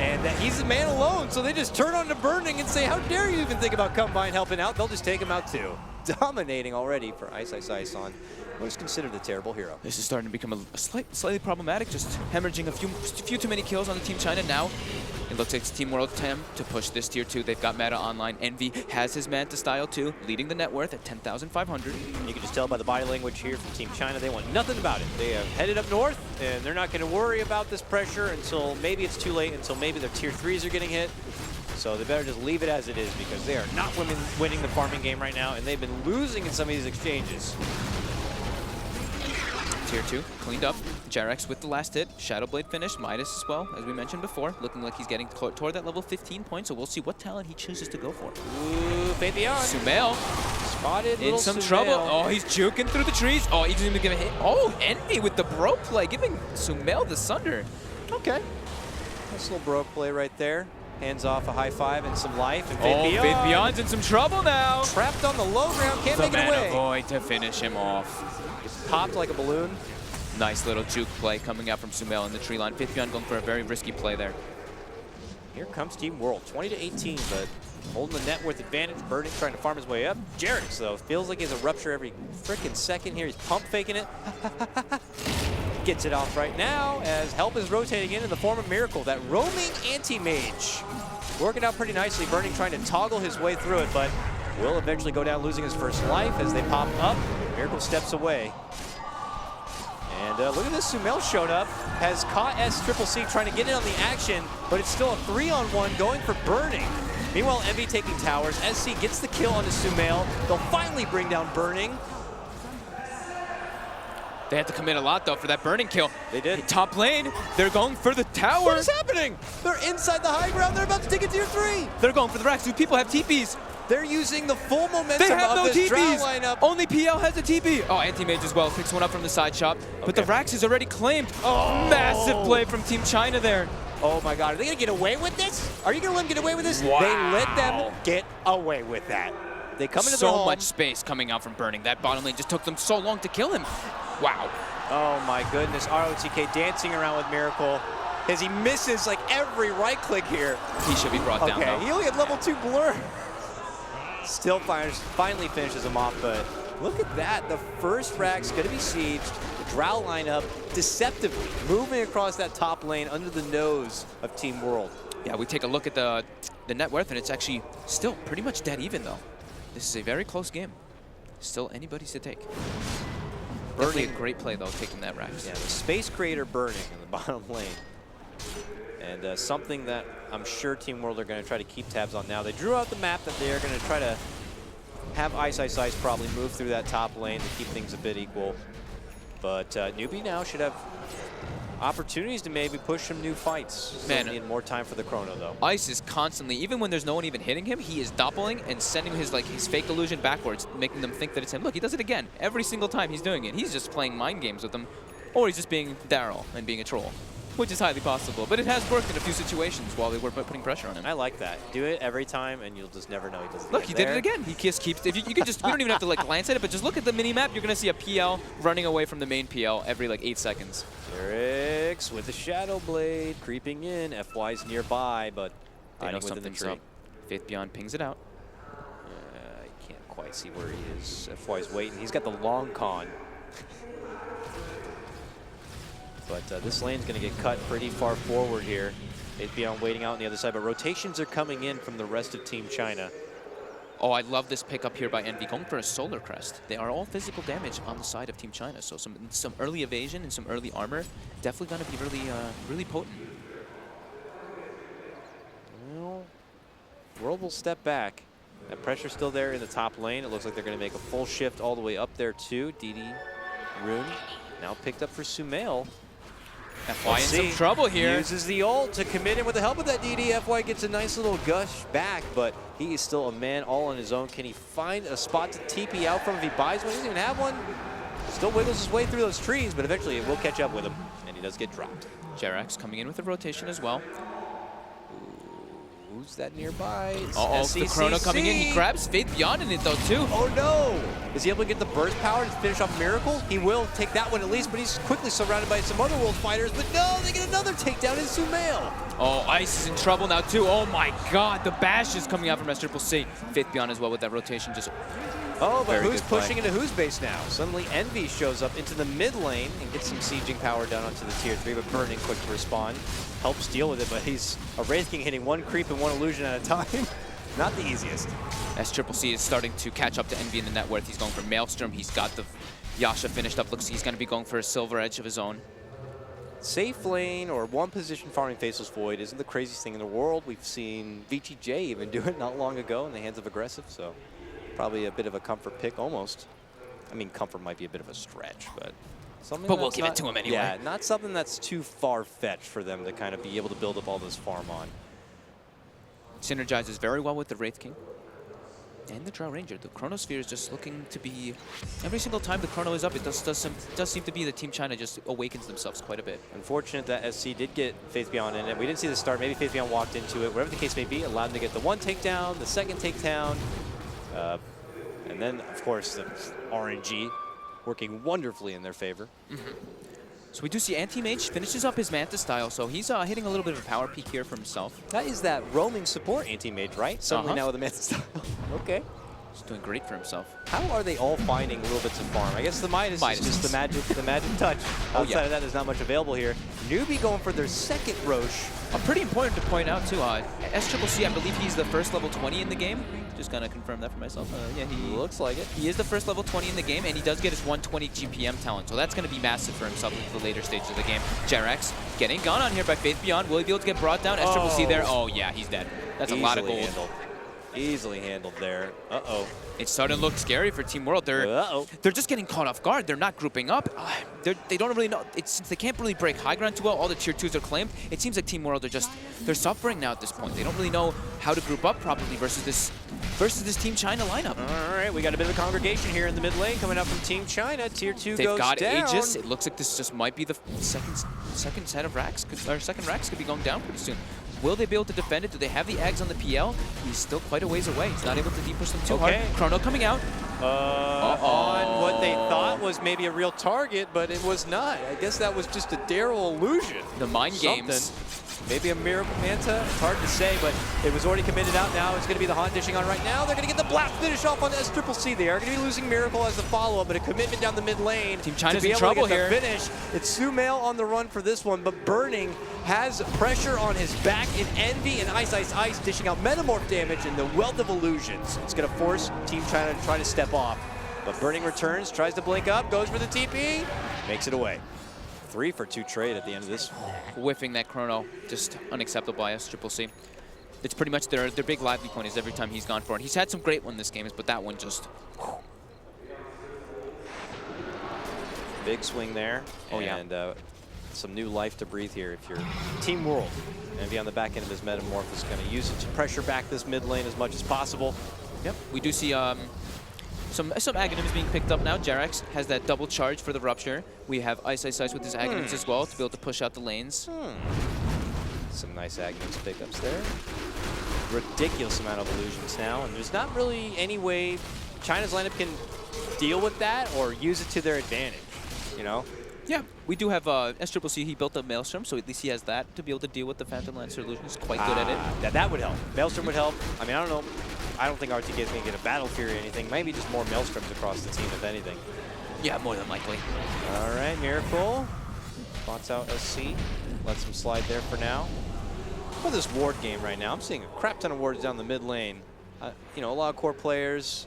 and he's the man alone, so they just turn on to Burning and say, how dare you even think about coming by and helping out? They'll just take him out, too. Dominating already for Ice on what is considered the terrible hero. This is starting to become a slightly problematic, just hemorrhaging a few too many kills on the Team China now. It looks like it's Team World's time to push this tier 2. They've got meta online. Envy has his Manta style too, leading the net worth at 10,500. You can just tell by the body language here from Team China, they want nothing about it. They have headed up north, and they're not going to worry about this pressure until maybe it's too late, until maybe their tier 3s are getting hit. So they better just leave it as it is, because they are not winning the farming game right now, and they've been losing in some of these exchanges. Tier 2 cleaned up. Jerax with the last hit. Shadowblade finished. Midas as well, as we mentioned before. Looking like he's getting toward that level 15 point, so we'll see what talent he chooses to go for. Ooh, Fabian. Sumail. Spotted in some trouble. Oh, he's juking through the trees. Oh, he doesn't even give a hit. Oh, Envy with the bro play, giving Sumail the Sunder. Okay. Nice little bro play right there. Hands off a high five and some life. And Fate Beyond's in some trouble now. Trapped on the low ground, can't the make it away. Void to finish him off. Just popped like a balloon. Nice little juke play coming out from Sumail in the tree line. Fate Beyond going for a very risky play there. Here comes Team World, 20-18, but holding the net worth advantage. Burning trying to farm his way up. Jerax, though, feels like he has a rupture every freaking second here. He's pump faking it. Gets it off right now as help is rotating in the form of Miracle, that roaming anti-mage. Working out pretty nicely. Burning trying to toggle his way through it, but will eventually go down losing his first life as they pop up. Miracle steps away. And look at this, Sumail showed up, has caught SCCC trying to get in on the action, but it's still a 3-on-1 going for Burning. Meanwhile, Envy taking towers. SC gets the kill onto Sumail. They'll finally bring down Burning. They had to commit a lot, though, for that Burning kill. They did. Top lane, they're going for the tower. What is happening? They're inside the high ground. They're about to take it tier 3. They're going for the racks. Do people have TPs? They're using the full momentum They have of no this drow TPs. lineup. Only PL has a TP. Oh, anti-mage as well. Picks one up from the side shop. But the Rax is already claimed. Oh, massive play from Team China there. Oh my God, are they gonna get away with this? Are you gonna let them get away with this? Wow. They let them get away with that. They come into their So home. much space coming out from Burning. That bottom lane just took them so long to kill him. Wow. Oh my goodness, ROTK dancing around with Miracle as he misses like every right click here. He should be brought down, though. Okay, he only had level 2 blur. Still finally finishes him off, but look at that. The first rack's gonna be sieged. The drow lineup deceptively moving across that top lane under the nose of Team World. Yeah, we take a look at the net worth, and it's actually still pretty much dead even, though. This is a very close game. Still anybody's to take. Definitely a great play, though, taking that Rax. Yeah, the space creator Burning in the bottom lane. And something that I'm sure Team World are going to try to keep tabs on now. They drew out the map that they are going to try to have Ice probably move through that top lane to keep things a bit equal. But Newbie now should have opportunities to maybe push some new fights. Still need more time for the chrono, though. Ice is constantly, even when there's no one even hitting him, he is doppling and sending his fake illusion backwards, making them think that it's him. Look, he does it again. Every single time he's doing it. He's just playing mind games with them, or he's just being Daryl and being a troll. which is highly possible. But it has worked in a few situations while they were putting pressure on him. I like that. Do it every time, and you'll just never know he does it. Look, he did it again. He just keeps. If you could just, we don't even have to like glance at it, but just look at the mini map. You're gonna see a PL running away from the main PL every like 8 seconds. Jerix with the Shadow Blade creeping in. FY's nearby, but They know hiding within the something's tree. up. Faith Beyond pings it out. I can't quite see where he is. FY's waiting. He's got the long con. But this lane's going to get cut pretty far forward here. Faith Beyond waiting out on the other side, but rotations are coming in from the rest of Team China. Oh, I love this pickup here by Envy, going for a Solar Crest. They are all physical damage on the side of Team China, so some early evasion and some early armor, definitely going to be really, really potent. Well, World will step back. That pressure's still there in the top lane. It looks like they're going to make a full shift all the way up there too. DD Rune now picked up for Sumail. FY in some trouble here. Uses the ult to commit in with the help of that DD. FY gets a nice little gush back, but he is still a man all on his own. Can he find a spot to TP out from if he buys one? He doesn't even have one. Still wiggles his way through those trees, but eventually it will catch up with him, and he does get dropped. Jerax coming in with a rotation as well. Who's that nearby? Uh-oh, the Chrono coming in. He grabs Faith Beyond in it though too. Oh no! Is he able to get the burst power to finish off Miracle? He will take that one at least, but he's quickly surrounded by some other world fighters. But no, they get another takedown in Sumail. Oh, Ice is in trouble now too. Oh my god, the bash is coming out from SCCC. Faith Beyond as well with that rotation just... Oh, but Very who's good play. pushing into whose base now? Suddenly Envy shows up into the mid lane and gets some sieging power down onto the tier 3, but Burning quick to respond. Helps deal with it, but he's a Wraith King hitting one creep and one illusion at a time. Not the easiest. SCCC is starting to catch up to Envy in the net worth. He's going for Maelstrom. He's got the Yasha finished up. Looks he's going to be going for a Silver Edge of his own. Safe lane or one position farming Faceless Void isn't the craziest thing in the world. We've seen VTJ even do it not long ago in the hands of Aggressive, so probably a bit of a comfort pick almost. I mean, comfort might be a bit of a stretch, but something But we'll that's give it to him anyway. Yeah, not something that's too far-fetched for them to kind of be able to build up all this farm on. Synergizes very well with the Wraith King and the Drow Ranger. The Chronosphere is just looking to be... Every single time the Chrono is up, it does seem to be that Team China just awakens themselves quite a bit. Unfortunate that SC did get Faith Beyond in it. We didn't see the start. Maybe Faith Beyond walked into it. Whatever the case may be, allowed him to get the one takedown, the second takedown. And then, of course, the RNG working wonderfully in their favor. So we do see Anti-Mage finishes up his Manta style, so he's hitting a little bit of a power peak here for himself. That is that roaming support Anti-Mage, right? Suddenly now with the Manta style. Okay. He's doing great for himself. How are they all finding little bits of farm? I guess the Midas is just the magic touch. Outside of that, there's not much available here. Newbie going for their second Roche. Pretty important to point out too, SCCC, I believe he's the first level 20 in the game. Just gonna confirm that for myself. Yeah, he looks like it. He is the first level 20 in the game, and he does get his 120 GPM talent, so that's gonna be massive for himself into the later stages of the game. Jerax getting gone on here by Faith Beyond. Will he be able to get brought down? SCCC there. Oh yeah, he's dead. That's a lot of gold. Easily handled there. Uh-oh. It's starting to look scary for Team World. They're just getting caught off guard. They're not grouping up. They don't really know. Since they can't really break high ground too well, all the tier 2s are claimed. It seems like Team World they're suffering now at this point. They don't really know how to group up properly versus this Team China lineup. All right, we got a bit of a congregation here in the mid lane coming up from Team China. Tier 2 They've goes got down. Aegis. It looks like this just might be the second set of racks, or second racks could be going down pretty soon. Will they be able to defend it? Do they have the Ags on the PL? He's still quite a ways away. He's not able to deep-push them too hard. Chrono coming out. On what they thought was maybe a real target, but it was not. I guess that was just a Daryl illusion. The mind games. Maybe a Miracle Manta. It's hard to say, but it was already committed out now. It's going to be the Haunt dishing on right now. They're going to get the blast finish off on SCCC. They are going to be losing Miracle as the follow-up, but a commitment down the mid lane. Team China's to be in able trouble to get here. the finish. It's Sumail on the run for this one, but Burning has pressure on his back in Envy and Ice dishing out Metamorph damage and the Wealth of Illusions. It's going to force Team China to try to step off. But Burning returns, tries to blink up, goes for the TP, makes it away. 3 for 2 trade at the end of this. Whiffing that Chrono, just unacceptable by SCCC. It's pretty much their big lively point is every time he's gone for it. He's had some great ones this game, but that one just... Big swing there. Oh, yeah. And some new life to breathe here if you're Team World. Envy on the back end of his Metamorph is going to use it to pressure back this mid lane as much as possible. Yep. We do see Some Aghanims being picked up now. Jerax has that double charge for the Rupture. We have Ice with his Aghanims as well to be able to push out the lanes. Some nice Aghanims pickups there. Ridiculous amount of illusions now, and there's not really any way China's lineup can deal with that or use it to their advantage, you know? Yeah, we do have SCCC. He built a Maelstrom, so at least he has that to be able to deal with the Phantom Lancer illusion. He's quite good at it. That would help. Maelstrom would help. I mean, I don't know. I don't think RTK is going to get a Battle Fury or anything. Maybe just more Maelstroms across the team, if anything. Yeah, more than likely. All right, Miracle. Spots out SC. Lets him slide there for now. For this ward game right now, I'm seeing a crap ton of wards down the mid lane. You know, a lot of core players.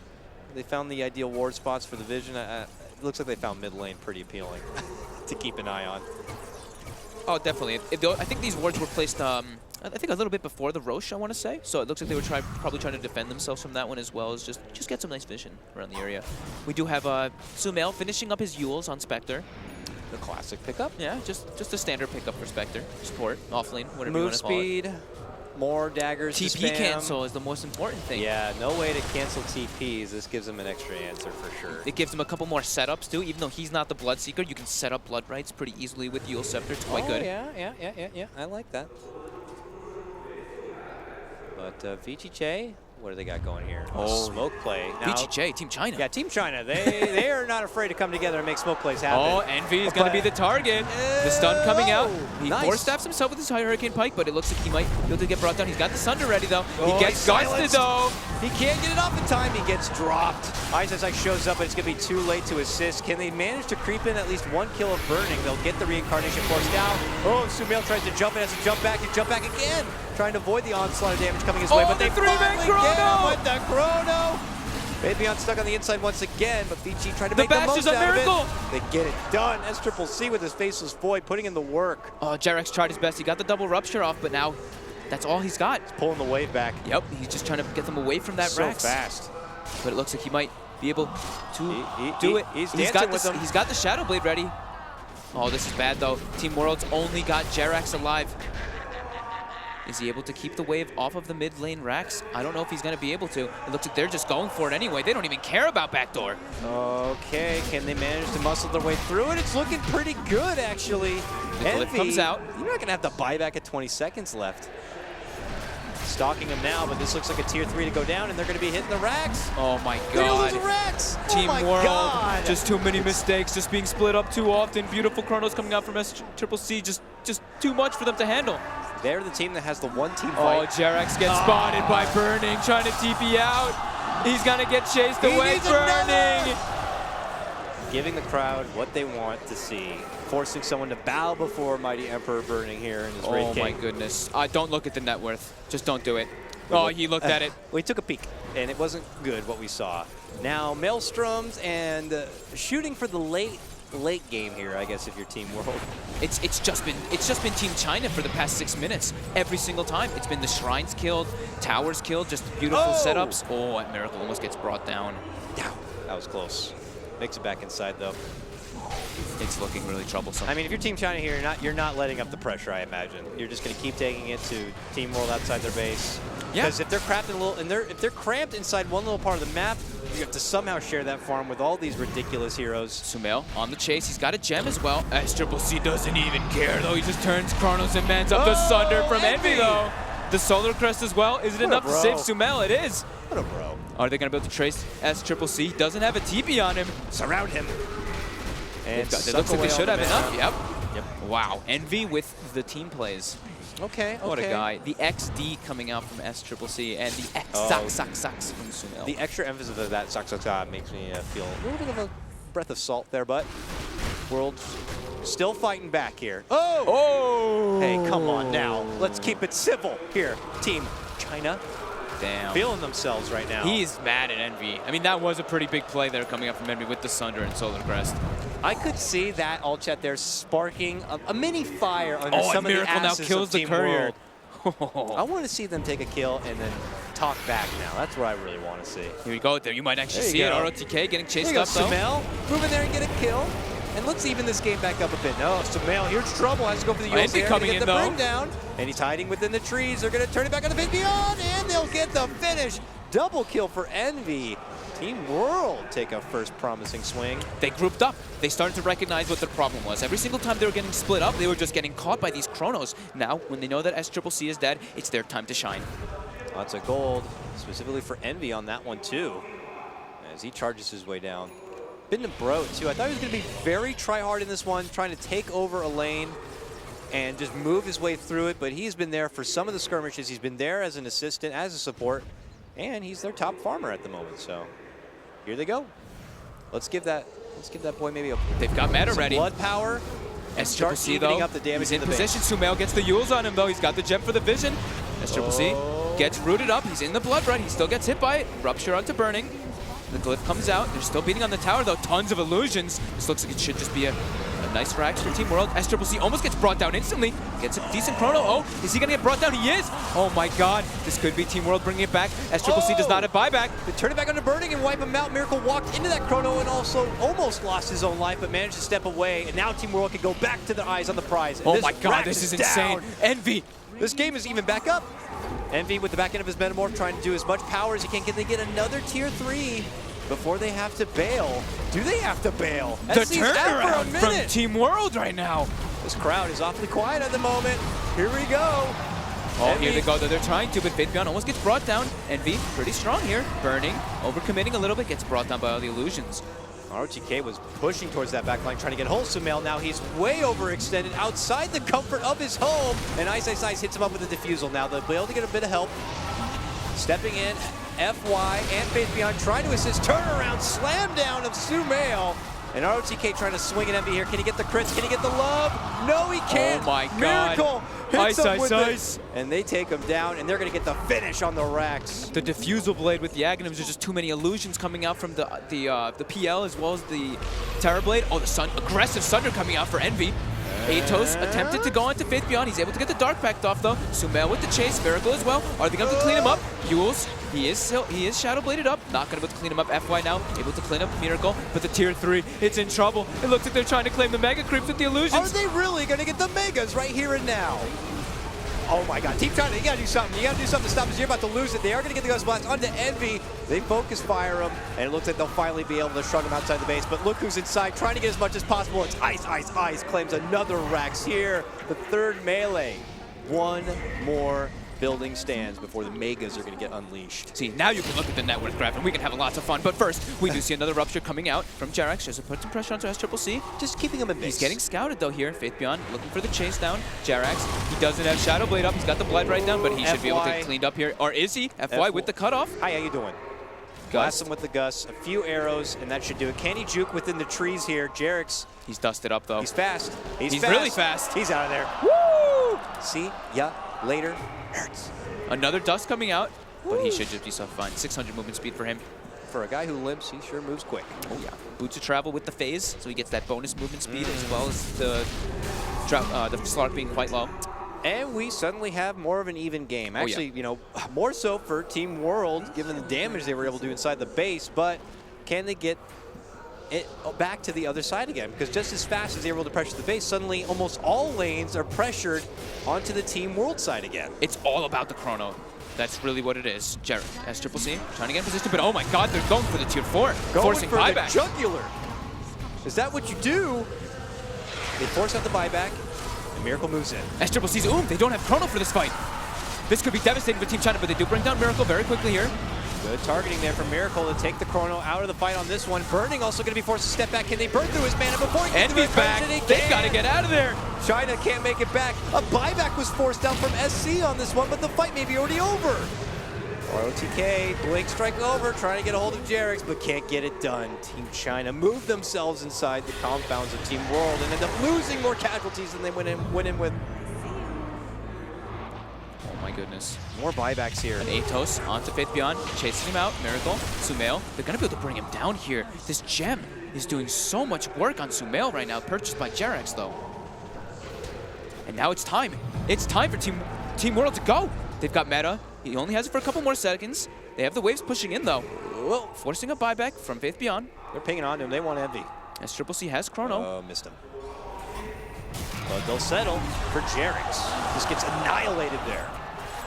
They found the ideal ward spots for the Vision. It looks like they found mid lane pretty appealing to keep an eye on. Oh, definitely. I think these wards were placed, I think a little bit before the Roche, I want to say. So it looks like they were probably trying to defend themselves from that one as well as just get some nice vision around the area. We do have Sumail finishing up his Yules on Spectre. The classic pickup. Yeah, just a standard pickup for Spectre. Support, offlane, whatever you Move want to call it. speed, more daggers TP to spam. cancel is the most important thing. Yeah, no way to cancel TPs. This gives him an extra answer for sure. It gives him a couple more setups too. Even though he's not the Bloodseeker, you can set up Blood Rights pretty easily with Yule Scepter. It's quite good. Yeah. I like that. But Vici, what do they got going here? Oh, smoke play. Now, Vici, Team China. Yeah, Team China. They are not afraid to come together and make smoke plays happen. Oh, Envy is going to be the target. The stun coming out. He nice. force-staffs himself with his Hurricane Pike, but it looks like he might be able to get brought down. He's got the Sunder ready, though. Oh, he gets gusted, though. He can't get it off in time. He gets dropped. Isaac shows up, but it's going to be too late to assist. Can they manage to creep in at least one kill of Burning? They'll get the Reincarnation forced down. Oh, Sumail tries to jump in, has to jump back and jump back again. Trying to avoid the onslaught of damage coming his way, but they finally get him with the chrono. Fabian stuck on the inside once again, but Vici tried to make the most out of it. They get it done. SCCC with his Faceless Void putting in the work. Oh, Jerax tried his best. He got the double Rupture off, but now that's all he's got. He's pulling the wave back. Yep, he's just trying to get them away from that so Rax. fast. But it looks like he might be able to do it. He's got the Shadow Blade ready. Oh, this is bad, though. Team Worlds only got Jerax alive. Is he able to keep the wave off of the mid lane Rax? I don't know if he's going to be able to. It looks like they're just going for it anyway. They don't even care about backdoor. Okay, can they manage to muscle their way through it? It's looking pretty good, actually. The clip comes out. You're not going to have to buy back at 20 seconds left. Stalking him now, but this looks like a tier 3 to go down, and they're going to be hitting the Rax. Oh my They're god. gonna lose the Rax. Team oh my World, god. just too many mistakes, just being split up too often. Beautiful chronos coming out from SCCC, just too much for them to handle. They're the team that has the one team Oh, fight. Jerax gets spotted by Burning, trying to TP out. He's gonna get chased away, Burning. Giving the crowd what they want to see. Forcing someone to bow before Mighty Emperor Burning here in his Raid King. Oh my goodness. Don't look at the net worth. Just don't do it. Oh, he looked at it. We took a peek, and it wasn't good what we saw. Now, Maelstroms and shooting for the late game here, I guess, if you're Team World. It's just been Team China for the past 6 minutes. Every single time. It's been the shrines killed, towers killed, just beautiful setups. Oh, that Miracle almost gets brought down. That was close. Makes it back inside, though. It's looking really troublesome. I mean, if you're Team China here, you're not letting up the pressure, I imagine. You're just going to keep taking it to Team World outside their base. Yeah. Because if they're cramped inside one little part of the map, you have to somehow share that farm with all these ridiculous heroes. Sumail on the chase. He's got a gem as well. SCCC doesn't even care, though. He just turns Chronos and mans up the Sunder from Envy, though. The Solar Crest as well. Is it enough to save Sumail? It is. What a bro. Are they going to be able to trace SCCC? Doesn't have a TP on him. Surround him. And it looks like they should have enough. Yep. Yep. Wow. Envy with the team plays. Okay. What a guy. The XD coming out from SCCC and the X from Sumail. The extra emphasis of that makes me feel a little bit of a breath of salt there, but World's still fighting back here. Oh! Hey, come on now. Let's keep it civil here, Team China. Damn. Feeling themselves right now. He's mad at Envy. I mean, that was a pretty big play there coming up from Envy with the Sunder and Solar Crest. I could see that all chat there sparking a mini fire under some of the Miracle now asses kills of the Team courier. World. I want to see them take a kill and then talk back now. That's what I really want to see. Here we go. There you might actually see it. ROTK getting chased there up, though. Sumail, move in there and get a kill. And let's even this game back up a bit. No, Sumail, here's trouble. Has to go for the Envy coming in, though. Bring down. And he's hiding within the trees. They're going to turn it back on the Vision, and they'll get the finish. Double kill for Envy. Team World take a first promising swing. They grouped up. They started to recognize what their problem was. Every single time they were getting split up, they were just getting caught by these chronos. Now, when they know that SCCC is dead, it's their time to shine. Lots of gold, specifically for Envy on that one too, as he charges his way down. Been to Bro too. I thought he was going to be very try-hard in this one, trying to take over a lane and just move his way through it, but he's been there for some of the skirmishes. He's been there as an assistant, as a support, and he's their top farmer at the moment. So here they go. Let's give that boy maybe a. They've got meta ready. Blood power. SCCC though, up the damage he's in position. Sumail gets the Yules on him though. He's got the gem for the vision. SCCC gets rooted up. He's in the blood red. He still gets hit by it. Rupture onto burning. The glyph comes out. They're still beating on the tower though. Tons of illusions. This looks like it should just be a nice frags for Team World. SCCC almost gets brought down instantly. Gets a decent chrono. Oh, is he gonna get brought down? He is. Oh my God. This could be Team World bringing it back. SCCC does not have buyback. They turn it back onto burning and wipe him out. Miracle walked into that chrono and also almost lost his own life, but managed to step away. And now Team World can go back to their eyes on the prize. And oh my God, this is insane. Envy. This game is even back up. Envy with the back end of his Metamorph trying to do as much power as he can. Can they get another tier 3 before they have to bail? Do they have to bail? The turnaround from Team World right now. This crowd is awfully quiet at the moment. Here we go. Oh, Envy. Here they go. They're trying to, but Faithbeyond almost gets brought down. Envy, pretty strong here. Burning, overcommitting a little bit, gets brought down by all the illusions. ROTK was pushing towards that backline, trying to get hold of Sumail. Now he's way overextended outside the comfort of his home, and Ice hits him up with a defusal. Now they'll be able to get a bit of help. Stepping in, FY and Faithbeyond trying to assist. Turnaround, slam down of Sumail. And ROTK trying to swing at Envy here. Can he get the crits? Can he get the love? No, he can't. Oh my God. Miracle hits him with Ice. it. And they take him down, and they're going to get the finish on the racks. The diffusal blade with the Aghanims, there's just too many illusions coming out from the PL as well as the Terror Blade. Oh, the aggressive Sunder coming out for Envy. Atos attempted to go into Faithbeyond. He's able to get the Dark Pact off though. Sumail with the chase, Miracle as well. Are they going to clean him up? Yules, he is Shadow Bladed up. Not going to be able to clean him up. FY now able to clean up Miracle, but the tier 3, it's in trouble. It looks like they're trying to claim the Mega Creeps with the illusions. Are they really going to get the Megas right here and now? Oh my God, Team China, you gotta do something. You gotta do something to stop us. You're about to lose it. They are gonna get the Ghost Blast onto Envy. They focus fire him, and it looks like they'll finally be able to shrug him outside the base. But look who's inside, trying to get as much as possible. It's Ice claims another Rax here. The third melee. One more building stands before the Megas are gonna get unleashed. See, now you can look at the net worth graph, and we can have lots of fun. But first, we do see another Rupture coming out from Jerax, just to put some pressure onto SCCC. Just keeping him in base. He's getting scouted though here. Faithbeyond looking for the chase down. Jerax, he doesn't have Shadow Blade up. He's got the Blood right down, but he should be able to get cleaned up here. Or is he? FY with the cutoff. Hi, how you doing? Blast him with the Gus. A few arrows, and that should do it. Can he juke within the trees here? Jerax. He's dusted up though. He's fast. He's fast. Really fast. He's out of there. Woo! See ya later. Hurts. Another dust coming out, but he should just be so fine. 600 movement speed for him. For a guy who limps, he sure moves quick. Oh yeah. Boots of travel with the phase, so he gets that bonus movement speed as well as the Slark being quite low. And we suddenly have more of an even game. Actually, you know, more so for Team World, given the damage they were able to do inside the base. But can they get it back to the other side again? Because just as fast as they were able to pressure the base, suddenly almost all lanes are pressured onto the Team World side again. It's all about the chrono. That's really what it is. Jared, SCCC trying to get in position, but oh my God, they're going for the tier 4, forcing buyback. The jugular. Is that what you do? They force out the buyback, and Miracle moves in. SCCC's they don't have chrono for this fight. This could be devastating for Team China, but they do bring down Miracle very quickly here. Good targeting there from Miracle to take the chrono out of the fight on this one. Burning also going to be forced to step back. Can they burn through his mana before he gets Envy's back? They've got to get out of there. China can't make it back. A buyback was forced down from SC on this one, but the fight may be already over. ROTK, Blink striking over, trying to get a hold of Jerax, but can't get it done. Team China move themselves inside the compounds of Team World and end up losing more casualties than they went in with. Oh my goodness. More buybacks here. And Atos onto Faithbeyond, chasing him out. Miracle, Sumail. They're going to be able to bring him down here. This gem is doing so much work on Sumail right now, purchased by Jerax though. And now it's time. It's time for Team World to go. They've got meta. He only has it for a couple more seconds. They have the waves pushing in though. Whoa. Forcing a buyback from Faithbeyond. They're pinging on him. They want Envy. SCCC has chrono. Oh, missed him. But they'll settle for Jerax. Just gets annihilated there.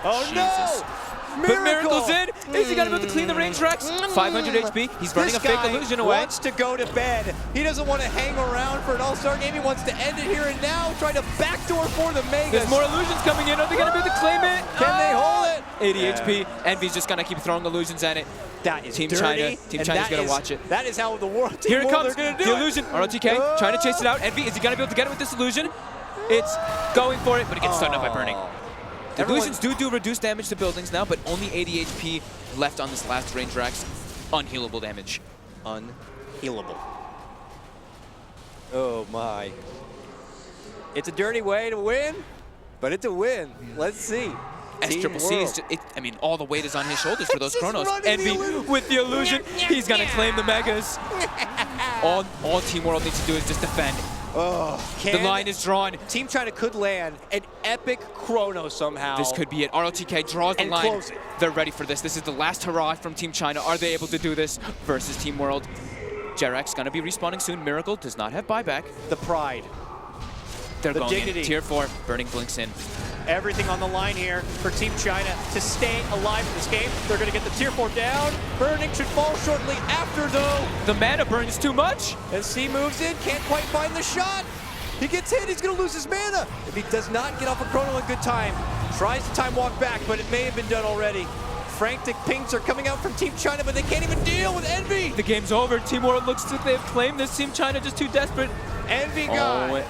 Oh Jesus. no! But Miracle's in. Is he going to be able to clean the range Rex? 500 HP. He's running a fake illusion away. He wants to go to bed. He doesn't want to hang around for an all-star game. He wants to end it here and now, trying to backdoor for the Megas. There's more illusions coming in. Are they going to be able to claim it? Can they hold it? 80 HP. Envy's just going to keep throwing illusions at it. That is Team dirty. Team China's going to watch it. That is how the world team Here it comes. They're going to do the illusion. ROTK trying to chase it out. Envy, is he going to be able to get it with this illusion? It's going for it, but it gets stunned up by burning. The illusions do reduced damage to buildings now, but only 80 HP left on this last range Rex. Unhealable damage. Unhealable. Oh my. It's a dirty way to win, but it's a win. Let's see. SCCC is just, I mean, all the weight is on his shoulders for those Chronos. Envy with the illusion. He's going to claim the Megas. All Team World needs to do is just defend. The line is drawn. Team China could land an epic Chrono somehow. This could be it. ROTK draws the line. Close it. They're ready for this. This is the last hurrah from Team China. Are they able to do this versus Team World? Jerex going to be respawning soon. Miracle does not have buyback. The pride. They're The going dignity. in. Tier 4. Burning blinks in. Everything on the line here for Team China to stay alive in this game. They're going to get the Tier 4 down. Burning should fall shortly after, though. The mana burn is too much. As C moves in, can't quite find the shot. He gets hit, he's going to lose his mana. If he does not get off a Chrono in good time, tries to time walk back, but it may have been done already. Frantic pings are coming out from Team China, but they can't even deal with Envy. The game's over. Team World looks as if they've claimed this. Team China just too desperate. Envy God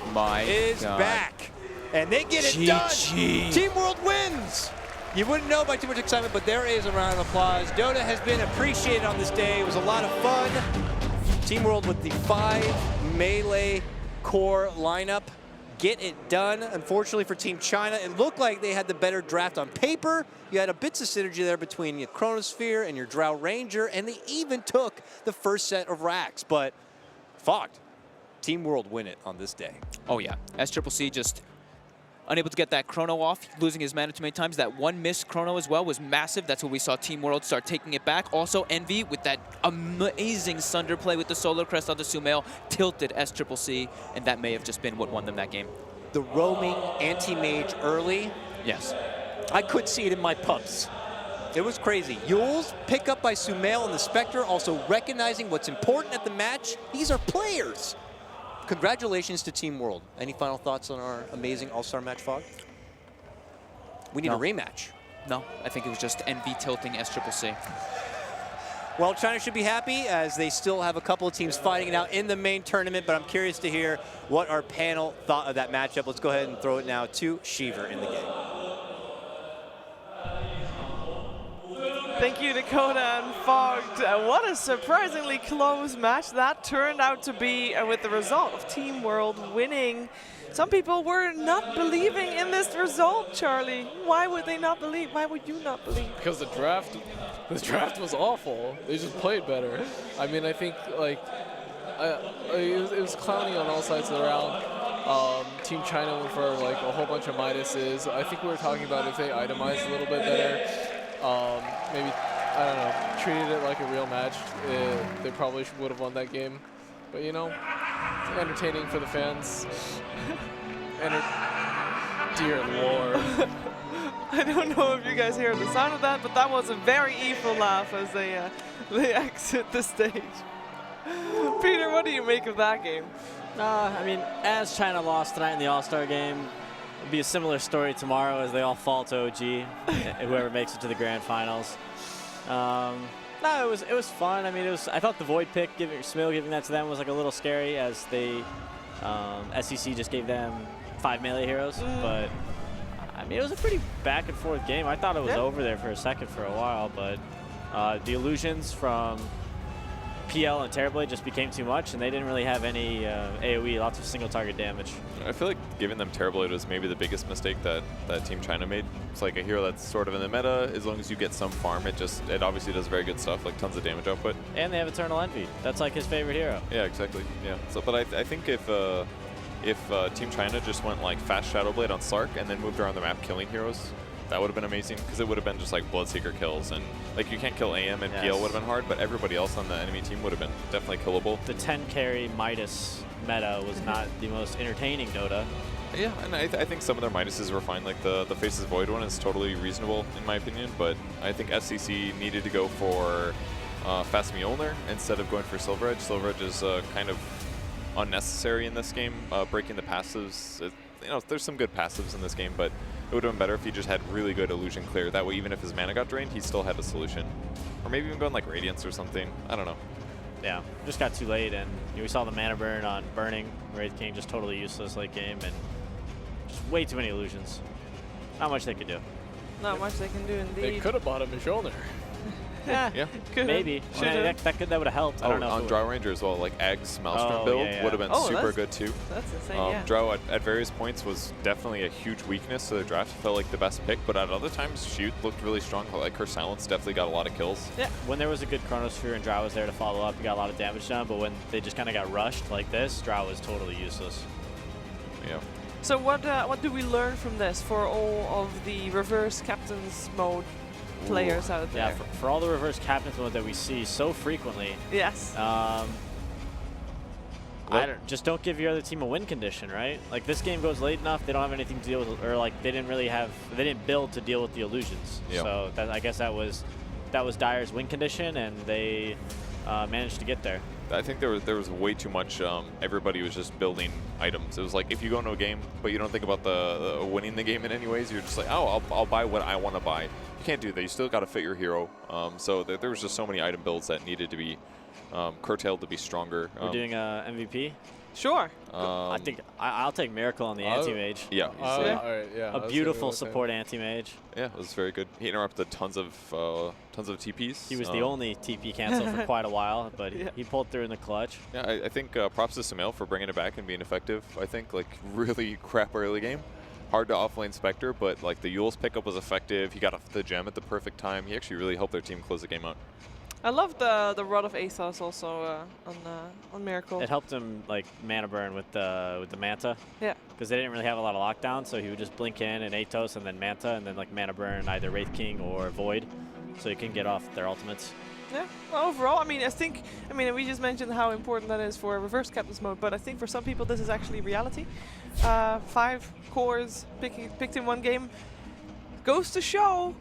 is God. back. And they get it done. Team World wins. You wouldn't know by too much excitement, but there is a round of applause. Dota has been appreciated on this day. It was a lot of fun. Team World with the 5 melee core lineup. Get it done. Unfortunately for Team China, it looked like they had the better draft on paper. You had a bits of synergy there between your Chronosphere and your Drow Ranger, and they even took the first set of racks, but fucked. Team World win it on this day. Oh yeah, SCCC just unable to get that Chrono off, losing his mana too many times. That one missed Chrono as well was massive. That's when we saw Team World start taking it back. Also Envy with that amazing Sunder play with the Solar Crest onto Sumail tilted SCCC, and that may have just been what won them that game. The roaming anti-mage early. Yes. I could see it in my pubs. It was crazy. Yule's pick up by Sumail and the Spectre, also recognizing what's important at the match. These are players. Congratulations to Team World. Any final thoughts on our amazing All-Star match, Fog? We need a rematch. No, I think it was just Envy tilting SCCC. Well, China should be happy as they still have a couple of teams fighting it out in the main tournament, but I'm curious to hear what our panel thought of that matchup. Let's go ahead and throw it now to Sheever in the game. Thank you, Dakota and Fogged. What a surprisingly close match that turned out to be, with the result of Team World winning. Some people were not believing in this result, Charlie. Why would they not believe? Why would you not believe? Because the draft was awful. They just played better. I mean, I think like it was clowny on all sides of the round. Team China went for like a whole bunch of Midases. I think we were talking about if they itemized a little bit better. Maybe, I don't know, treated it like a real match, they probably would have won that game. But you know, it's entertaining for the fans. Dear Lord. I don't know if you guys hear the sound of that, but that was a very evil laugh as they exit the stage. Peter, what do you make of that game? I mean, as China lost tonight in the All-Star game, it'll be a similar story tomorrow as they all fall to OG, whoever makes it to the grand finals. No, it was fun. I mean, I thought the Void pick, Smill giving that to them was like a little scary as they, SCC just gave them 5 melee heroes. But I mean, it was a pretty back and forth game. I thought it was over there for a second for a while, but the illusions from PL and Terrorblade just became too much, and they didn't really have any AoE, lots of single target damage. I feel like giving them Terrorblade was maybe the biggest mistake that Team China made. It's like a hero that's sort of in the meta. As long as you get some farm, it obviously does very good stuff, like tons of damage output. And they have Eternal Envy. That's like his favorite hero. Yeah, exactly. Yeah. So, but I think if Team China just went like fast Shadowblade on Sark and then moved around the map killing heroes, that would have been amazing, because it would have been just like Bloodseeker kills, and like you can't kill AM and PL would have been hard, but everybody else on the enemy team would have been definitely killable. The 10 carry Midas meta was not the most entertaining Dota. Yeah, and I think some of their minuses were fine. Like the Faces Void one is totally reasonable in my opinion, but I think SCC needed to go for Fast Mjolnir instead of going for Silver Edge. Silver Edge is kind of unnecessary in this game. Breaking the passives, you know, there's some good passives in this game, but it would have been better if he just had really good illusion clear. That way, even if his mana got drained, he still had a solution. Or maybe even going like Radiance or something. I don't know. Yeah, just got too late, and we saw the mana burn on Burning. Wraith King just totally useless late game, and just way too many illusions. Not much they could do. Not much they can do indeed. They could have bought him a Mjolnir. Yeah, maybe. That would have helped. I don't know. On Drow Ranger as well, like Egg's Maelstrom build would have been super good too. That's insane, Drow at various points was definitely a huge weakness to the draft. Felt like the best pick, but at other times, Shoot looked really strong. Like her Silence definitely got a lot of kills. Yeah, when there was a good Chronosphere and Drow was there to follow up, you got a lot of damage done, but when they just kind of got rushed like this, Drow was totally useless. Yeah. So what do we learn from this for all of the reverse captain's mode players out there? Yeah, for all the reverse captain's mode that we see so frequently. Yes. Just don't give your other team a win condition, right? Like this game goes late enough, they don't have anything to deal with, or like they didn't build to deal with the illusions. Yeah. So I guess that was Dire's win condition, and they managed to get there. I think there was way too much. Everybody was just building items. It was like if you go into a game, but you don't think about the winning the game in any ways. You're just like, oh, I'll buy what I want to buy. You can't do that. You still got to fit your hero. So there was just so many item builds that needed to be curtailed to be stronger. We're doing MVP. Sure. I think I'll take Miracle on the anti-mage. Yeah. All right, yeah. A beautiful support anti-mage. Yeah, it was very good. He interrupted tons of TPs. He was the only TP cancel for quite a while, but he pulled through in the clutch. Yeah, I think props to Sumail for bringing it back and being effective. I think like really crap early game. Hard to offlane Spectre, but like the Yule's pickup was effective. He got off the gem at the perfect time. He actually really helped their team close the game out. I love the Rod of Aethos also on Miracle. It helped him like mana burn with the Manta. Yeah. Because they didn't really have a lot of lockdown, so he would just blink in and Aethos and then Manta, and then like mana burn either Wraith King or Void, so you can get off their ultimates. Yeah. Well, overall, I mean, we just mentioned how important that is for reverse captain's mode, but I think for some people this is actually reality. 5 cores picked in one game goes to show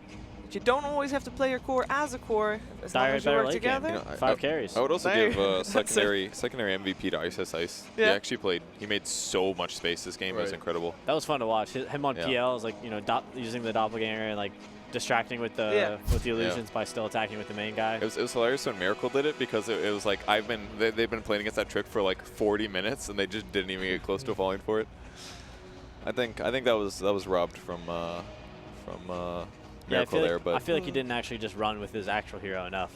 you don't always have to play your core as a core as long as you work together. You know, 5 carries. I would also give secondary MVP to Ice. Yeah. He actually played. He made so much space this game. It was incredible. That was fun to watch. Him on PL is like, you know, using the doppelganger and like distracting with the illusions by still attacking with the main guy. It was hilarious when Miracle did it because it was like they've been playing against that trick for like 40 minutes and they just didn't even get close to falling for it. I think that was robbed from Miracle there, but I feel like he didn't actually just run with his actual hero enough.